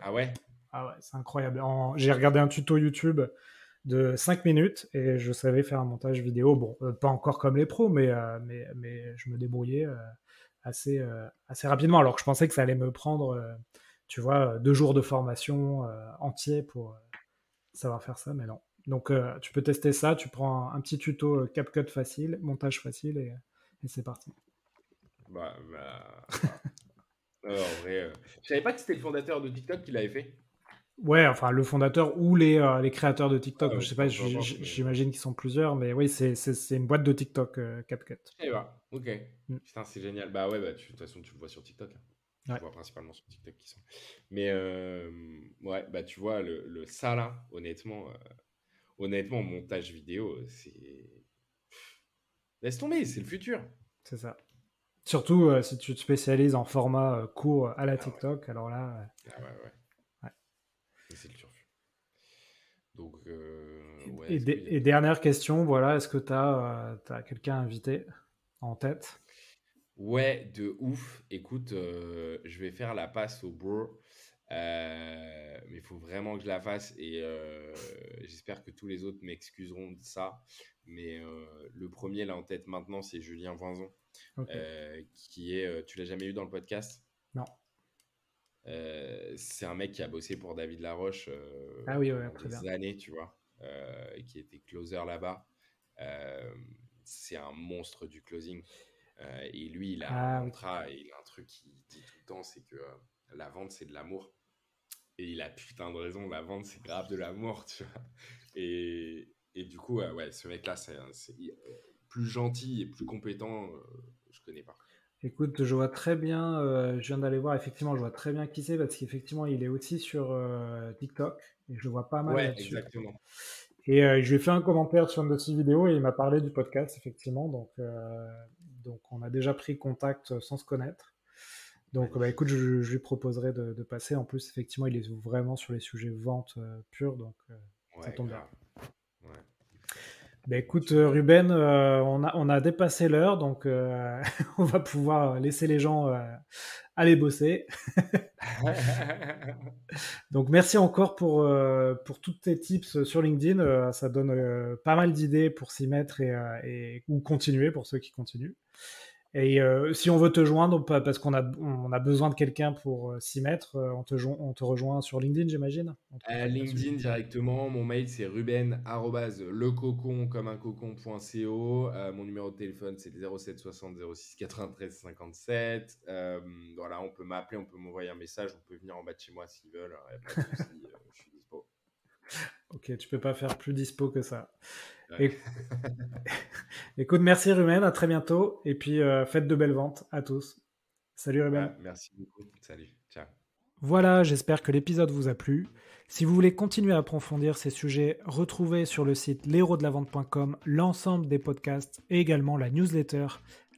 Ah ouais? Ah ouais, c'est incroyable. J'ai regardé un tuto YouTube de 5 minutes et je savais faire un montage vidéo. Bon, pas encore comme les pros, mais je me débrouillais assez rapidement. Alors que je pensais que ça allait me prendre, tu vois, 2 jours de formation entier pour savoir faire ça, mais non. Donc, tu peux tester ça. Tu prends un petit tuto CapCut facile, montage facile et c'est parti. Bah. En vrai, je savais pas que c'était le fondateur de TikTok qui l'avait fait. Ouais, enfin le fondateur ou les créateurs de TikTok, je sais pas, Peu importe, mais j'imagine qu'ils sont plusieurs, mais oui, c'est une boîte de TikTok, CapCut. je savais pas. Ok. Mm. Putain, c'est génial. Bah ouais, bah, de toute façon, tu le vois sur TikTok. Hein. Tu le Ouais, vois principalement sur TikTok qui sont. Mais ouais, bah tu vois, ça là, honnêtement, montage vidéo, c'est. Laisse tomber, c'est le futur. c'est ça. Surtout si tu te spécialises en format court à la Ah ouais, TikTok, alors là, ah ouais. ouais. C'est le turfu. Donc, ouais, Et, est-ce qu'il y a et d'autres. dernière question, voilà, est-ce que tu as quelqu'un invité en tête? Ouais, de ouf. Écoute, je vais faire la passe au bro. Mais il faut vraiment que je la fasse et j'espère que tous les autres m'excuseront de ça. Mais le premier là en tête maintenant, c'est Julien Voinzon, Ok, qui est, tu l'as jamais eu dans le podcast? non. C'est un mec qui a bossé pour David Laroche Ah oui, ouais, pendant très bien. des années, tu vois, et qui était closer là-bas. Euh, c'est un monstre du closing. Et lui, il a un Ah oui. mantra et il a un truc qu'il dit tout le temps, c'est que la vente, c'est de l'amour. Et il a putain de raison, la vente, c'est grave de l'amour, tu vois. Et du coup, ouais, ce mec-là, c'est plus gentil et plus compétent, je connais pas. Écoute, je vois très bien, je viens d'aller voir, effectivement, je vois très bien qui c'est, parce qu'effectivement, il est aussi sur TikTok, et je le vois pas mal Ouais, là-dessus. exactement. Et je lui ai fait un commentaire sur une de ses vidéos, et il m'a parlé du podcast, effectivement, donc on a déjà pris contact sans se connaître. Donc bah, écoute, Magnifique. je lui proposerai de passer. En plus, effectivement, il est vraiment sur les sujets vente pure, donc ça Ouais, tombe bien. grave. Ouais. Bah, écoute, Tu m'étonnes. Ruben, on a dépassé l'heure, donc on va pouvoir laisser les gens aller bosser. Donc merci encore pour toutes tes tips sur LinkedIn. Ça donne pas mal d'idées pour s'y mettre ou continuer pour ceux qui continuent. Et si on veut te joindre, parce qu'on a besoin de quelqu'un pour s'y mettre, on te rejoint sur LinkedIn, j'imagine. On te contacte là-dessus. LinkedIn directement, mon mail c'est ruben@lecocon comme un cocon.co. Mon numéro de téléphone c'est le 07 60 06 93 57. Voilà, on peut m'appeler, on peut m'envoyer un message, on peut venir en bas de chez moi s'ils veulent, y a pas de souci, je suis dispo. Ok, tu peux pas faire plus dispo que ça. Ouais. Et, écoute, merci Ruben, à très bientôt. Et puis faites de belles ventes à tous. Salut Ruben. Ouais, merci beaucoup. Salut. Ciao. Voilà, j'espère que l'épisode vous a plu. Si vous voulez continuer à approfondir ces sujets, retrouvez sur le site l'héros-de-la-vente.com l'ensemble des podcasts et également la newsletter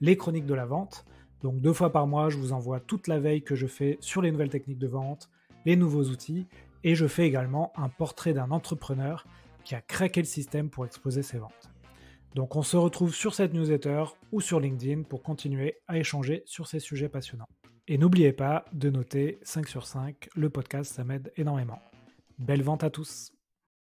Les Chroniques de la Vente. Donc 2 fois par mois, je vous envoie toute la veille que je fais sur les nouvelles techniques de vente, les nouveaux outils, et je fais également un portrait d'un entrepreneur qui a craqué le système pour exploser ses ventes. Donc on se retrouve sur cette newsletter ou sur LinkedIn pour continuer à échanger sur ces sujets passionnants. Et n'oubliez pas de noter 5 sur 5, le podcast ça m'aide énormément. Belle vente à tous!